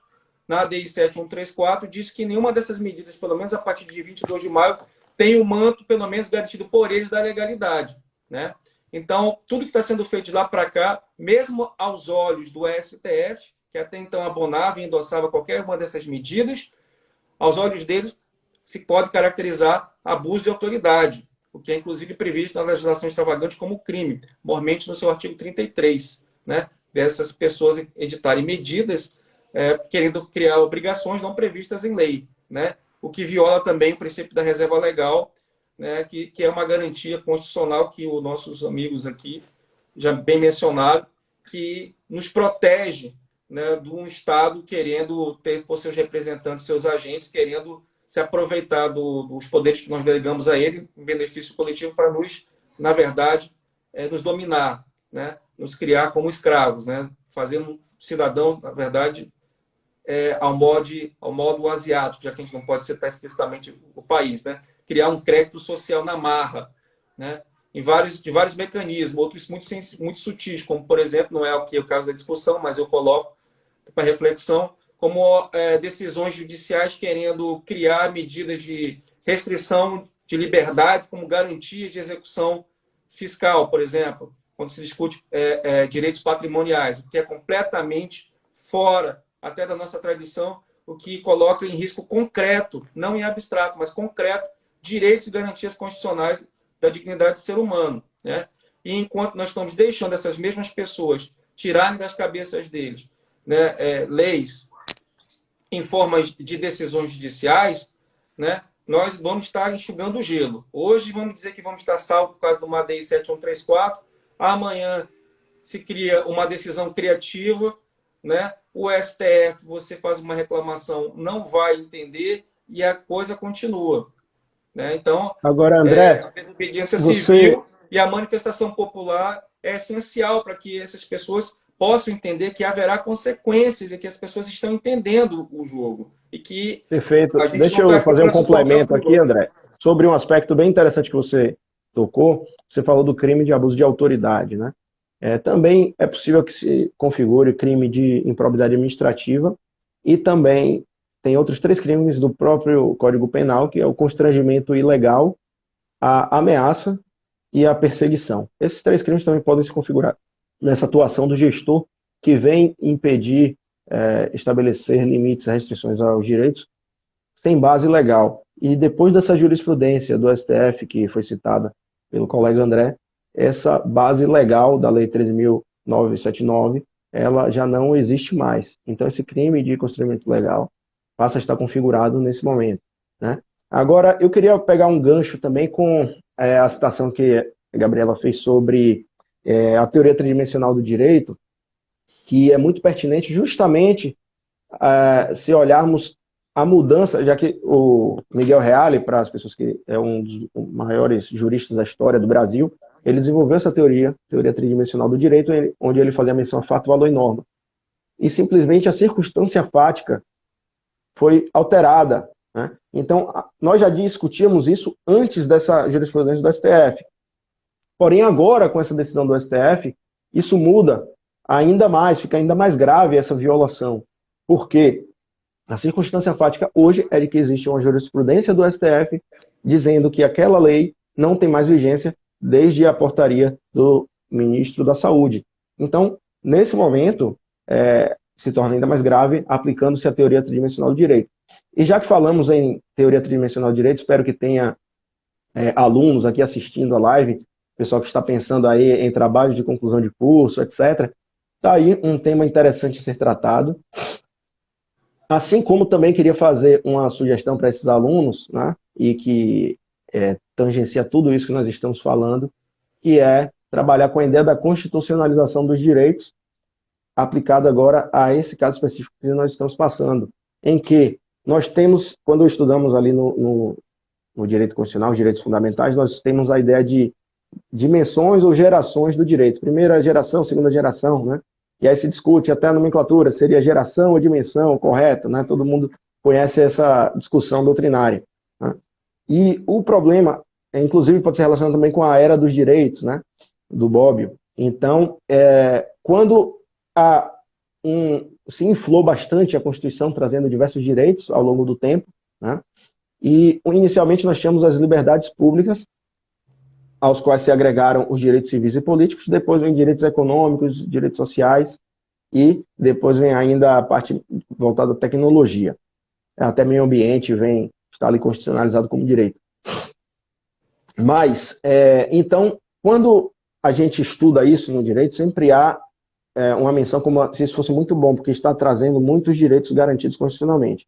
na ADI 7134, diz que nenhuma dessas medidas, pelo menos a partir de 22 de maio, tem o manto, pelo menos, garantido por eles da legalidade, né? Então, tudo que está sendo feito de lá para cá, mesmo aos olhos do STF, que até então abonava e endossava qualquer uma dessas medidas, aos olhos deles se pode caracterizar abuso de autoridade, o que é inclusive previsto na legislação extravagante como crime, mormente no seu artigo 33, né? Dessas pessoas editarem medidas querendo criar obrigações não previstas em lei, né? O que viola também o princípio da reserva legal, né? Que é uma garantia constitucional que os nossos amigos aqui já bem mencionaram, que nos protege, né, de um Estado querendo ter por seus representantes, seus agentes, querendo se aproveitar dos poderes que nós delegamos a ele em benefício coletivo para nos, na verdade, nos dominar, né, nos criar como escravos, né, fazendo cidadãos, na verdade, ao modo asiático, já que a gente não pode citar explicitamente o país, né, criar um crédito social na marra, né, de vários mecanismos, outros muito sutis, como, por exemplo, não é o caso da discussão, mas eu coloco para reflexão, como decisões judiciais querendo criar medidas de restrição de liberdade como garantias de execução fiscal, por exemplo, quando se discute direitos patrimoniais, o que é completamente fora até da nossa tradição, o que coloca em risco concreto, não em abstrato, mas concreto, direitos e garantias constitucionais da dignidade do ser humano, né? E enquanto nós estamos deixando essas mesmas pessoas tirarem das cabeças deles, né, leis em formas de decisões judiciais, né, nós vamos estar enxugando o gelo. Hoje vamos dizer que vamos estar salvo por causa de uma ADI 7134, amanhã se cria uma decisão criativa, né, o STF, você faz uma reclamação, não vai entender e a coisa continua. Né? Então, Agora, André, a desobediência você... civil e a manifestação popular é essencial para que essas pessoas possam entender que haverá consequências e que as pessoas estão entendendo o jogo. E que Perfeito. a gente Deixa não está eu aqui fazer um para suportar o complemento aqui, pudor. André, sobre um aspecto bem interessante que você tocou. Você falou do crime de abuso de autoridade, né? Também é possível que se configure crime de improbidade administrativa e também tem outros 3 crimes do próprio Código Penal, que é o constrangimento ilegal, a ameaça e a perseguição. Esses 3 crimes também podem se configurar nessa atuação do gestor que vem impedir, estabelecer limites, restrições aos direitos sem base legal. E depois dessa jurisprudência do STF, que foi citada pelo colega André, essa base legal da Lei 13.979, ela já não existe mais. Então, esse crime de constrangimento legal passa a estar configurado nesse momento, né? Agora, eu queria pegar um gancho também com a citação que a Gabriela fez sobre a teoria tridimensional do direito, que é muito pertinente justamente se olharmos a mudança, já que o Miguel Reale, para as pessoas que é um dos maiores juristas da história do Brasil, ele desenvolveu essa teoria tridimensional do direito, onde ele fazia menção a fato, valor e norma. E simplesmente a circunstância fática foi alterada, né? Então, nós já discutíamos isso antes dessa jurisprudência do STF. Porém, agora, com essa decisão do STF, isso muda ainda mais, fica ainda mais grave essa violação. Por quê? A circunstância fática hoje é de que existe uma jurisprudência do STF dizendo que aquela lei não tem mais vigência desde a portaria do ministro da Saúde. Então, nesse momento, se torna ainda mais grave aplicando-se a teoria tridimensional do direito. E já que falamos em teoria tridimensional do direito, espero que tenha alunos aqui assistindo a live, pessoal que está pensando aí em trabalho de conclusão de curso, etc. Está aí um tema interessante a ser tratado. Assim como também queria fazer uma sugestão para esses alunos, né, e que tangencia tudo isso que nós estamos falando, que é trabalhar com a ideia da constitucionalização dos direitos, aplicado agora a esse caso específico que nós estamos passando, em que nós temos, quando estudamos ali no no direito constitucional, os direitos fundamentais, nós temos a ideia de dimensões ou gerações do direito. Primeira geração, segunda geração, né? E aí se discute até a nomenclatura, seria geração ou dimensão correta, né? Todo mundo conhece essa discussão doutrinária, né? E o problema, inclusive, pode ser relacionado também com a era dos direitos, né? Do Bobbio. Então, quando se inflou bastante a Constituição, trazendo diversos direitos ao longo do tempo, né? E inicialmente nós tínhamos as liberdades públicas, aos quais se agregaram os direitos civis e políticos, depois vem direitos econômicos, direitos sociais, e depois vem ainda a parte voltada à tecnologia. Até meio ambiente está ali constitucionalizado como direito. Mas, então, quando a gente estuda isso no direito, sempre há uma menção como se isso fosse muito bom, porque está trazendo muitos direitos garantidos constitucionalmente.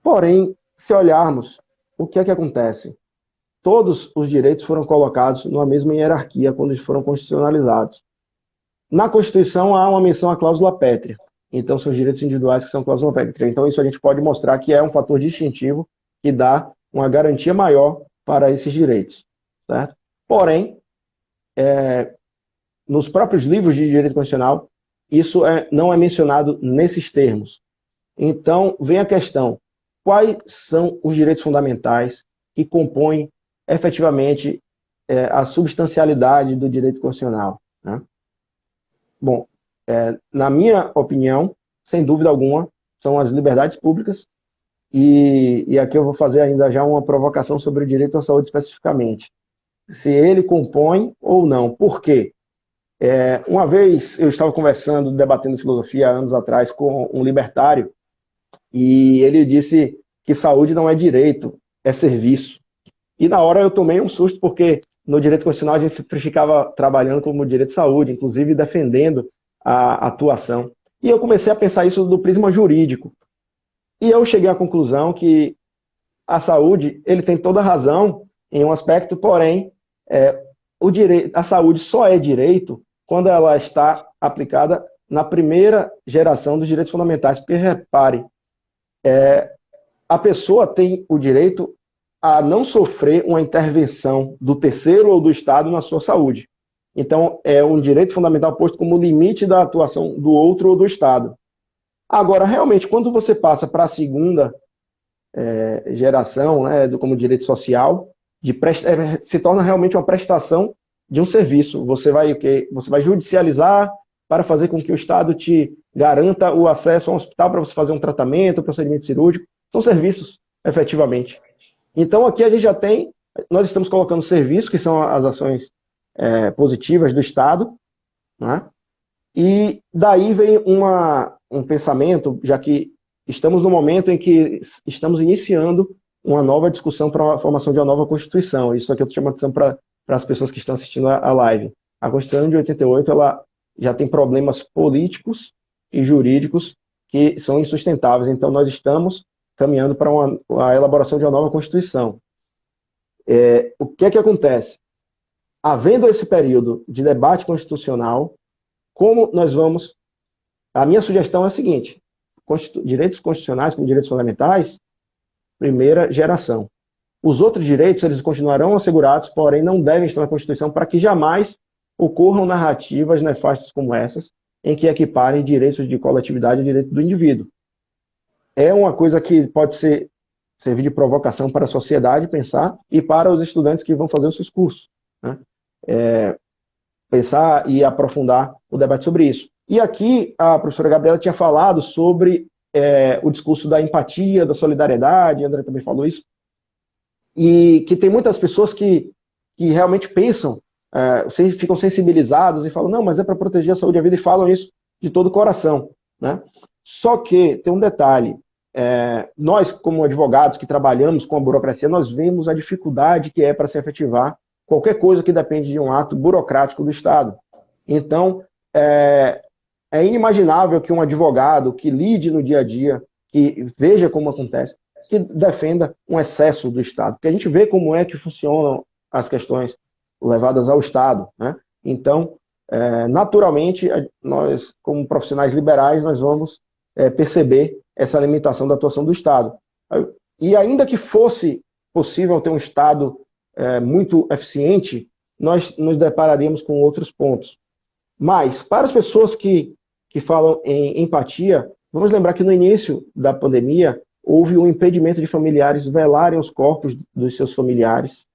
Porém, se olharmos, o que é que acontece? Todos os direitos foram colocados numa mesma hierarquia quando eles foram constitucionalizados. Na Constituição há uma menção à cláusula pétrea. Então são os direitos individuais que são cláusula pétrea. Então isso a gente pode mostrar que é um fator distintivo que dá uma garantia maior para esses direitos, certo? Porém, nos próprios livros de direito constitucional, isso não é mencionado nesses termos. Então vem a questão, quais são os direitos fundamentais que compõem efetivamente a substancialidade do direito constitucional, né? Bom, na minha opinião, sem dúvida alguma, são as liberdades públicas, e aqui eu vou fazer ainda já uma provocação sobre o direito à saúde especificamente. Se ele compõe ou não. Por quê? Uma vez eu estava conversando, debatendo filosofia há anos atrás com um libertário, e ele disse que saúde não é direito, é serviço. E na hora eu tomei um susto, porque no direito constitucional a gente sempre ficava trabalhando como direito de saúde, inclusive defendendo a atuação. E eu comecei a pensar isso do prisma jurídico. E eu cheguei à conclusão que a saúde, ele tem toda a razão em um aspecto, porém, a saúde só é direito quando ela está aplicada na primeira geração dos direitos fundamentais. Porque, repare, a pessoa tem o direito a não sofrer uma intervenção do terceiro ou do Estado na sua saúde. Então, é um direito fundamental posto como limite da atuação do outro ou do Estado. Agora, realmente, quando você passa para a segunda geração, né, como direito social, se torna realmente uma prestação de um serviço. Você vai judicializar para fazer com que o Estado te garanta o acesso a um hospital para você fazer um tratamento, um procedimento cirúrgico. São serviços, efetivamente. Então, aqui a gente já nós estamos colocando serviços, que são as ações positivas do Estado, né? E daí vem um pensamento, já que estamos no momento em que estamos iniciando uma nova discussão para a formação de uma nova Constituição. Isso aqui eu estou chamando atenção para as pessoas que estão assistindo a live. A Constituição de 88, ela já tem problemas políticos e jurídicos que são insustentáveis. Então, nós estamos caminhando para a elaboração de uma nova Constituição. O que é que acontece? Havendo esse período de debate constitucional, como nós vamos... A minha sugestão é a seguinte: direitos constitucionais como direitos fundamentais, primeira geração. Os outros direitos, eles continuarão assegurados, porém não devem estar na Constituição para que jamais ocorram narrativas nefastas como essas, em que equiparem direitos de coletividade e direito do indivíduo. É uma coisa que pode servir de provocação para a sociedade pensar e para os estudantes que vão fazer os seus cursos, né? Pensar e aprofundar o debate sobre isso. E aqui a professora Gabriela tinha falado sobre o discurso da empatia, da solidariedade, a André também falou isso, e que tem muitas pessoas que realmente pensam, ficam sensibilizadas e falam, não, mas é para proteger a saúde e a vida, e falam isso de todo o coração, né? Só que tem um detalhe, nós como advogados que trabalhamos com a burocracia, nós vemos a dificuldade que é para se efetivar qualquer coisa que depende de um ato burocrático do Estado. Então, é inimaginável que um advogado que lide no dia a dia, que veja como acontece, que defenda um excesso do Estado. Porque a gente vê como é que funcionam as questões levadas ao Estado, né? Então, naturalmente, nós, como profissionais liberais, nós vamos perceber essa limitação da atuação do Estado. E ainda que fosse possível ter um Estado muito eficiente, nós nos depararíamos com outros pontos. Mas, para as pessoas que falam em empatia, vamos lembrar que no início da pandemia houve um impedimento de familiares velarem os corpos dos seus familiares,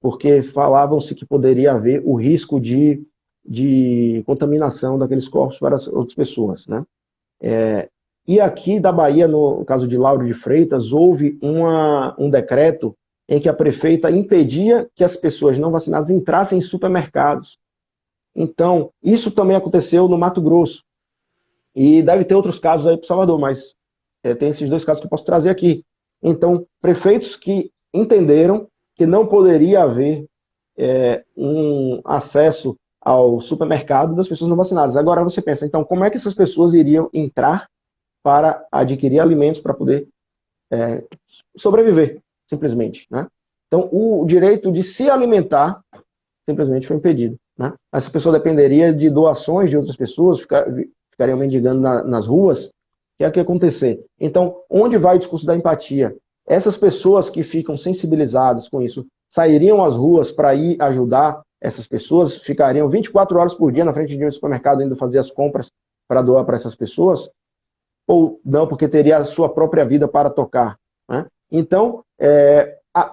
porque falavam-se que poderia haver o risco de contaminação daqueles corpos para as outras pessoas, né? E aqui da Bahia, no caso de Lauro de Freitas, houve um decreto em que a prefeita impedia que as pessoas não vacinadas entrassem em supermercados. Então, isso também aconteceu no Mato Grosso. E deve ter outros casos aí para Salvador, mas tem esses 2 casos que eu posso trazer aqui. Então, prefeitos que entenderam que não poderia haver um acesso ao supermercado das pessoas não vacinadas. Agora você pensa, então, como é que essas pessoas iriam entrar para adquirir alimentos para poder sobreviver, simplesmente, né? Então, o direito de se alimentar simplesmente foi impedido, né? Essa pessoa dependeria de doações de outras pessoas, ficariam mendigando nas ruas, que é o que ia acontecer. Então, onde vai o discurso da empatia? Essas pessoas que ficam sensibilizadas com isso, sairiam às ruas para ir ajudar essas pessoas, ficariam 24 horas por dia na frente de um supermercado indo fazer as compras para doar para essas pessoas? Ou não, porque teria a sua própria vida para tocar, né? Então,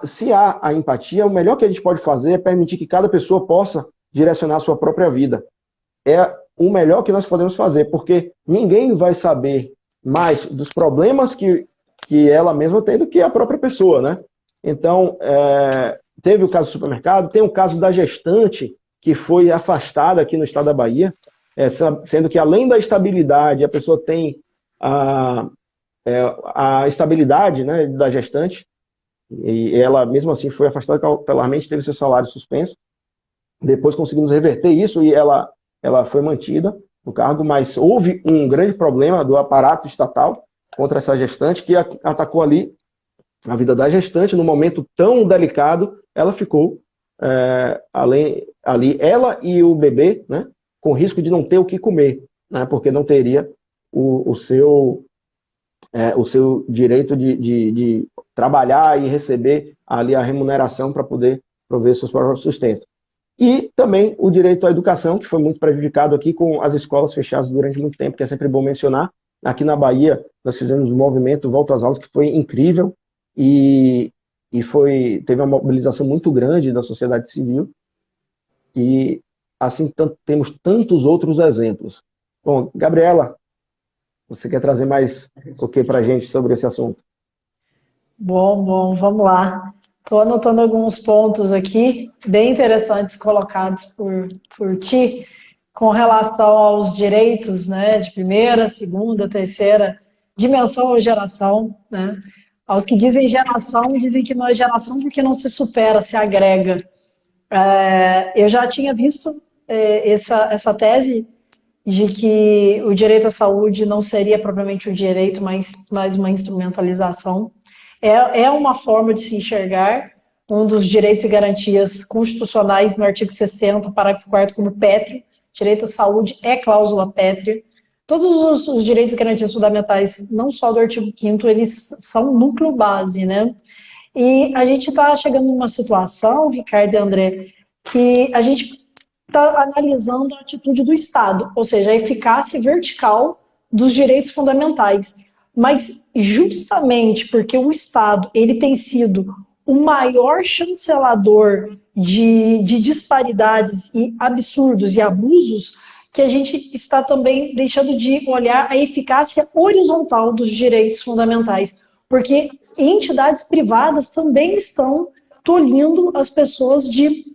se há a empatia, o melhor que a gente pode fazer é permitir que cada pessoa possa direcionar a sua própria vida. É o melhor que nós podemos fazer, porque ninguém vai saber mais dos problemas que ela mesma tem do que a própria pessoa, né? Então, teve o caso do supermercado, tem o caso da gestante que foi afastada aqui no estado da Bahia, sendo que além da estabilidade, a pessoa tem a estabilidade, né, da gestante, e ela mesmo assim foi afastada cautelarmente, teve seu salário suspenso. Depois conseguimos reverter isso e ela foi mantida no cargo, mas houve um grande problema do aparato estatal contra essa gestante, que atacou ali a vida da gestante. No momento tão delicado, ela ficou ali, ela e o bebê, né, com risco de não ter o que comer, né, porque não teria o seu direito de trabalhar e receber ali a remuneração para poder prover seus próprios sustentos. E também o direito à educação, que foi muito prejudicado aqui com as escolas fechadas durante muito tempo, que é sempre bom mencionar. Aqui na Bahia, nós fizemos um movimento Volta às Aulas que foi incrível e teve uma mobilização muito grande da sociedade civil. E assim temos tantos outros exemplos. Bom, Gabriela, você quer trazer mais o que para a gente sobre esse assunto? Bom, vamos lá. Estou anotando alguns pontos aqui, bem interessantes, colocados por ti, com relação aos direitos, né, de primeira, segunda, terceira dimensão ou geração, né? Aos que dizem geração, dizem que não é geração porque não se supera, se agrega. Eu já tinha visto essa tese de que o direito à saúde não seria propriamente um direito, mas uma instrumentalização. É uma forma de se enxergar um dos direitos e garantias constitucionais no artigo 60, parágrafo 4º, como pétreo. Direito à saúde é cláusula pétrea. Todos os direitos e garantias fundamentais, não só do artigo 5º, eles são núcleo base, né? E a gente está chegando numa situação, Ricardo e André, que a gente está analisando a atitude do Estado, ou seja, a eficácia vertical dos direitos fundamentais. Mas justamente porque o Estado ele tem sido o maior chancelador de disparidades e absurdos e abusos, que a gente está também deixando de olhar a eficácia horizontal dos direitos fundamentais. Porque entidades privadas também estão tolhindo as pessoas de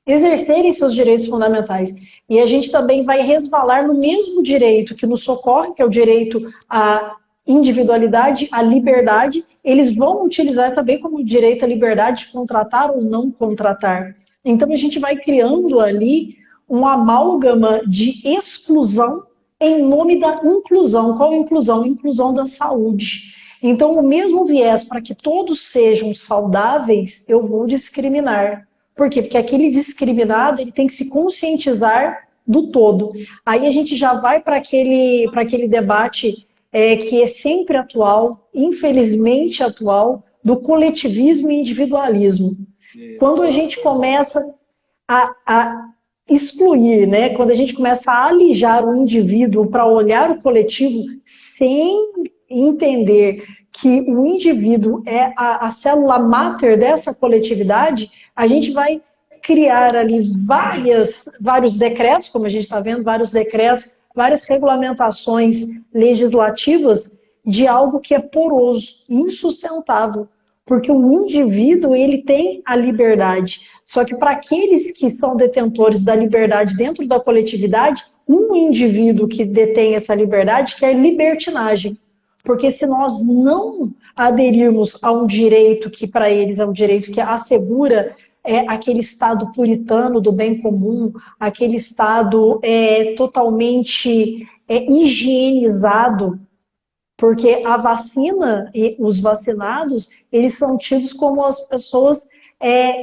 exercerem seus direitos fundamentais. E a gente também vai resvalar no mesmo direito que nos socorre, que é o direito à individualidade, à liberdade, eles vão utilizar também como direito à liberdade de contratar ou não contratar. Então a gente vai criando ali um amálgama de exclusão em nome da inclusão. Qual inclusão? Inclusão da saúde. Então o mesmo viés para que todos sejam saudáveis, eu vou discriminar. Por quê? Porque aquele discriminado ele tem que se conscientizar do todo. Aí a gente já vai para aquele debate que é sempre atual, infelizmente atual, do coletivismo e individualismo. Quando a gente começa a excluir, né? Quando a gente começa a alijar o indivíduo para olhar o coletivo sem entender que o indivíduo é a célula máter dessa coletividade, a gente vai criar ali vários decretos, como a gente está vendo, vários decretos, várias regulamentações legislativas de algo que é poroso, insustentável. Porque o indivíduo, ele tem a liberdade. Só que para aqueles que são detentores da liberdade dentro da coletividade, um indivíduo que detém essa liberdade quer libertinagem. Porque se nós não aderirmos a um direito que para eles é um direito que assegura aquele estado puritano do bem comum, aquele estado totalmente higienizado, porque a vacina e os vacinados, eles são tidos como as pessoas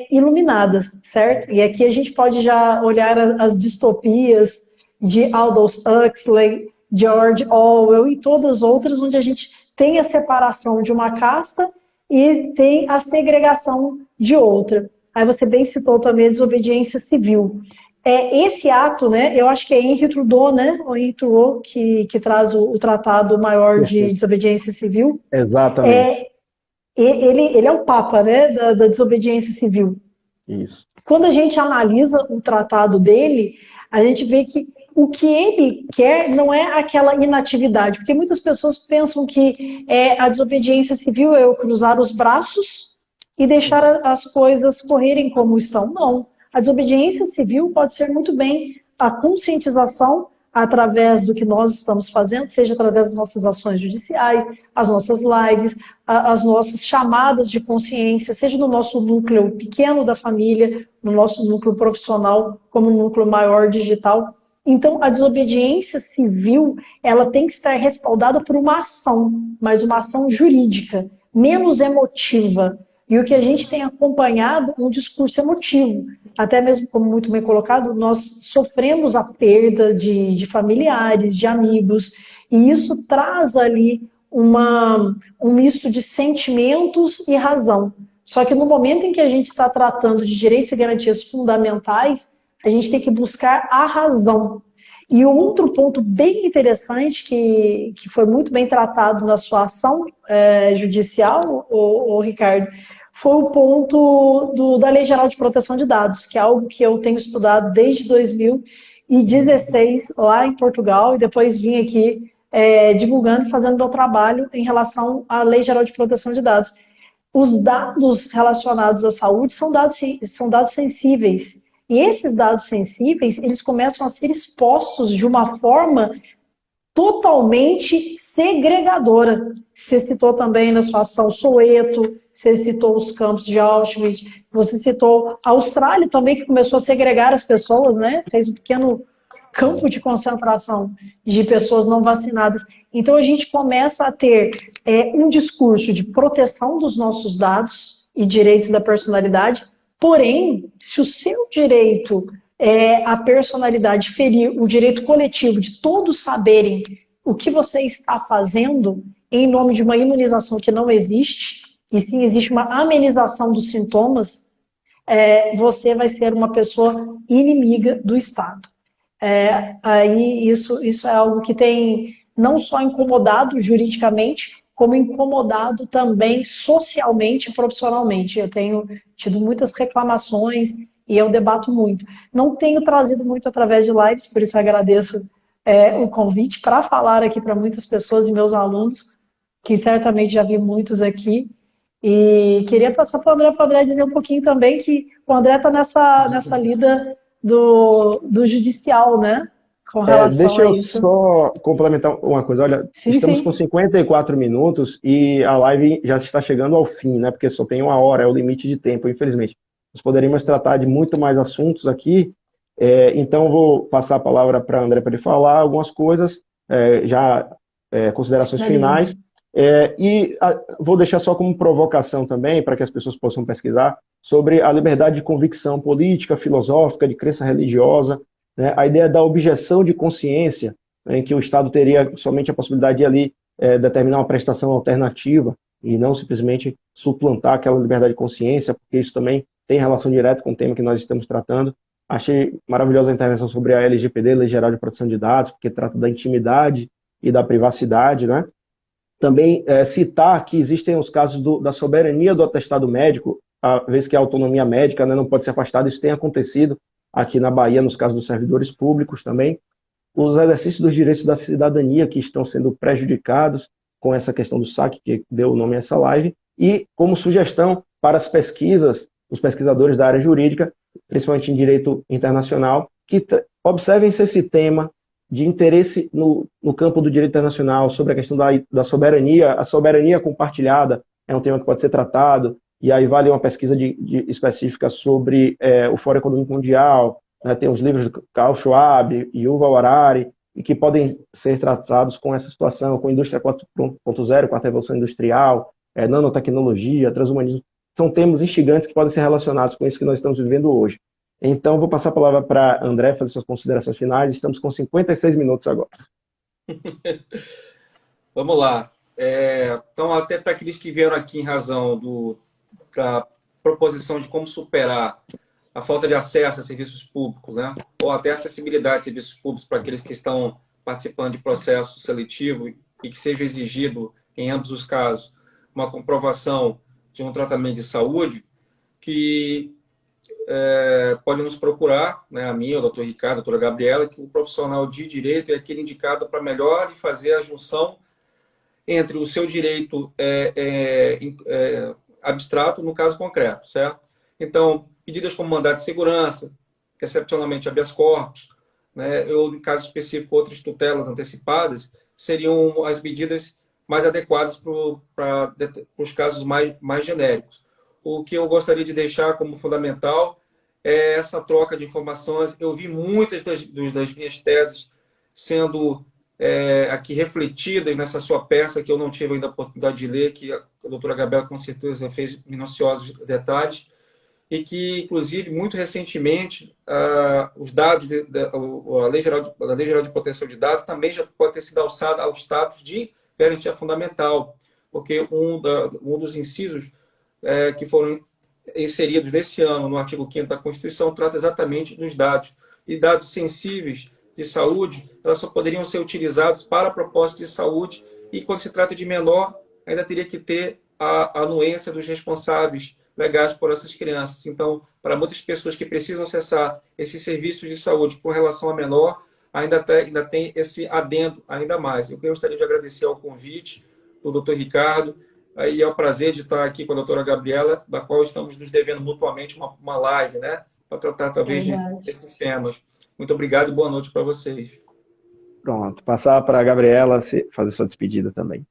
iluminadas, certo? E aqui a gente pode já olhar as distopias de Aldous Huxley, George Orwell e todas as outras, onde a gente tem a separação de uma casta e tem a segregação de outra. Aí você bem citou também a desobediência civil. Esse ato, né, eu acho que é Henry Trudeau, né, o Henry Trudeau que traz o Tratado Maior de Desobediência Civil. Exatamente. Ele é o Papa, né, da desobediência civil. Isso. Quando a gente analisa o tratado dele, a gente vê que o que ele quer não é aquela inatividade, porque muitas pessoas pensam que a desobediência civil é eu cruzar os braços e deixar as coisas correrem como estão. Não. A desobediência civil pode ser muito bem a conscientização através do que nós estamos fazendo, seja através das nossas ações judiciais, as nossas lives, as nossas chamadas de consciência, seja no nosso núcleo pequeno da família, no nosso núcleo profissional, como no núcleo maior digital. Então, a desobediência civil, ela tem que estar respaldada por uma ação, mas uma ação jurídica, menos emotiva. E o que a gente tem acompanhado, um discurso emotivo. Até mesmo, como muito bem colocado, nós sofremos a perda de familiares, de amigos, e isso traz ali um misto de sentimentos e razão. Só que no momento em que a gente está tratando de direitos e garantias fundamentais, a gente tem que buscar a razão. E o outro ponto bem interessante, que foi muito bem tratado na sua ação judicial, o Ricardo, foi o ponto da Lei Geral de Proteção de Dados, que é algo que eu tenho estudado desde 2016, lá em Portugal, e depois vim aqui divulgando e fazendo meu trabalho em relação à Lei Geral de Proteção de Dados. Os dados relacionados à saúde são dados sensíveis. E esses dados sensíveis, eles começam a ser expostos de uma forma totalmente segregadora. Você citou também na sua ação Soweto, você citou os campos de Auschwitz, você citou a Austrália também, que começou a segregar as pessoas, né? Fez um pequeno campo de concentração de pessoas não vacinadas. Então a gente começa a ter um discurso de proteção dos nossos dados e direitos da personalidade. Porém, se o seu direito a personalidade ferir o direito coletivo de todos saberem o que você está fazendo em nome de uma imunização que não existe, e sim existe uma amenização dos sintomas, você vai ser uma pessoa inimiga do Estado. Aí isso é algo que tem não só incomodado juridicamente, como incomodado também socialmente e profissionalmente. Eu tenho tido muitas reclamações e eu debato muito. Não tenho trazido muito através de lives, por isso agradeço o convite para falar aqui para muitas pessoas e meus alunos, que certamente já vi muitos aqui. E queria passar para o André dizer um pouquinho também que o André está nessa lida do judicial, né? Com relação deixa a eu isso. só complementar uma coisa. Olha, estamos com 54 minutos e a live já está chegando ao fim, né? Porque só tem 1 hora, é o limite de tempo, infelizmente. Nós poderíamos tratar de muito mais assuntos aqui, então vou passar a palavra para André para ele falar algumas coisas, considerações finais, vou deixar só como provocação também, para que as pessoas possam pesquisar, sobre a liberdade de convicção política, filosófica, de crença religiosa, né? A ideia da objeção de consciência, né, em que o Estado teria somente a possibilidade de ali determinar uma prestação alternativa, e não simplesmente suplantar aquela liberdade de consciência, porque isso também tem relação direta com o tema que nós estamos tratando. Achei maravilhosa a intervenção sobre a LGPD, Lei Geral de Proteção de Dados, porque trata da intimidade e da privacidade, né? Também citar que existem os casos da soberania do atestado médico, a vez que a autonomia médica, né, não pode ser afastada. Isso tem acontecido aqui na Bahia, nos casos dos servidores públicos também. Os exercícios dos direitos da cidadania que estão sendo prejudicados com essa questão do saque, que deu o nome a essa live, e como sugestão para as pesquisas, os pesquisadores da área jurídica, principalmente em direito internacional, que observem se esse tema de interesse no campo do direito internacional, sobre a questão da soberania. A soberania compartilhada é um tema que pode ser tratado, e aí vale uma pesquisa específica sobre o Fórum Econômico Mundial, né? Tem os livros do Klaus Schwab e Yuval Harari, e que podem ser tratados com essa situação, com a indústria 4.0, quarta revolução industrial, nanotecnologia, transhumanismo. São temas instigantes que podem ser relacionados com isso que nós estamos vivendo hoje. Então, vou passar a palavra para André fazer suas considerações finais. Estamos com 56 minutos agora. Vamos lá. Então, até para aqueles que vieram aqui em razão da proposição de como superar a falta de acesso a serviços públicos, né? Ou até acessibilidade a serviços públicos para aqueles que estão participando de processo seletivo e que seja exigido, em ambos os casos, uma comprovação de um tratamento de saúde, que pode nos procurar, né, a mim, o doutor Ricardo, a doutora Gabriela, que o profissional de direito é aquele indicado para melhor fazer a junção entre o seu direito abstrato no caso concreto, certo? Então, medidas como mandado de segurança, excepcionalmente habeas corpus, né, ou, em caso específico, outras tutelas antecipadas, seriam as medidas mais adequadas para os casos mais genéricos. O que eu gostaria de deixar como fundamental é essa troca de informações. Eu vi muitas das minhas teses sendo aqui refletidas nessa sua peça, que eu não tive ainda a oportunidade de ler, que a doutora Gabriela com certeza fez minuciosos detalhes, e que, inclusive, muito recentemente, os dados, a Lei Geral de Proteção de Dados também já pode ter sido alçada ao status de garantia fundamental, porque um dos incisos que foram inseridos nesse ano no artigo 5º da Constituição trata exatamente dos dados. E dados sensíveis de saúde, elas só poderiam ser utilizados para propósito de saúde, e quando se trata de menor, ainda teria que ter a anuência dos responsáveis legais por essas crianças. Então, para muitas pessoas que precisam acessar esses serviços de saúde com relação a menor, ainda tem esse adendo ainda mais. Eu gostaria de agradecer ao convite do doutor Ricardo, e é um prazer de estar aqui com a doutora Gabriela, da qual estamos nos devendo mutuamente uma live, né? Para tratar talvez desses temas. Muito obrigado e boa noite para vocês. Pronto, passar para a Gabriela fazer sua despedida também.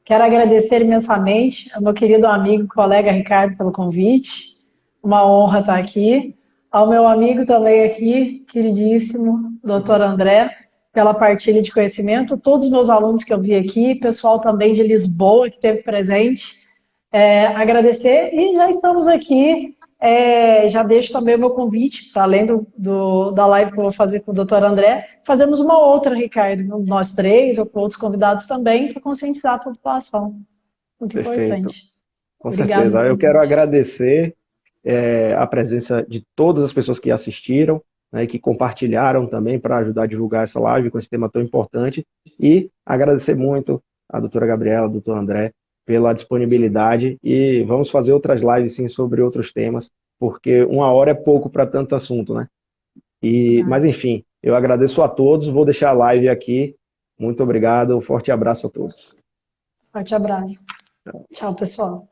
Quero agradecer imensamente ao meu querido amigo, colega Ricardo, pelo convite. Uma honra estar aqui. Ao meu amigo também aqui, queridíssimo, doutor André, pela partilha de conhecimento. Todos os meus alunos que eu vi aqui, pessoal também de Lisboa que esteve presente. Agradecer, e já estamos aqui. Já deixo também o meu convite, para além da live que eu vou fazer com o doutor André, fazemos uma outra, Ricardo, nós três, ou com outros convidados também, para conscientizar a população. Muito Perfeito. Importante. Com certeza. Eu quero agradecer a presença de todas as pessoas que assistiram, né, e que compartilharam também para ajudar a divulgar essa live com esse tema tão importante, e agradecer muito a doutora Gabriela, ao doutor André, pela disponibilidade, e vamos fazer outras lives sim sobre outros temas, porque 1 hora é pouco para tanto assunto, né? Mas enfim, eu agradeço a todos, vou deixar a live aqui. Muito obrigado, um forte abraço a todos. Forte abraço. Tchau, pessoal.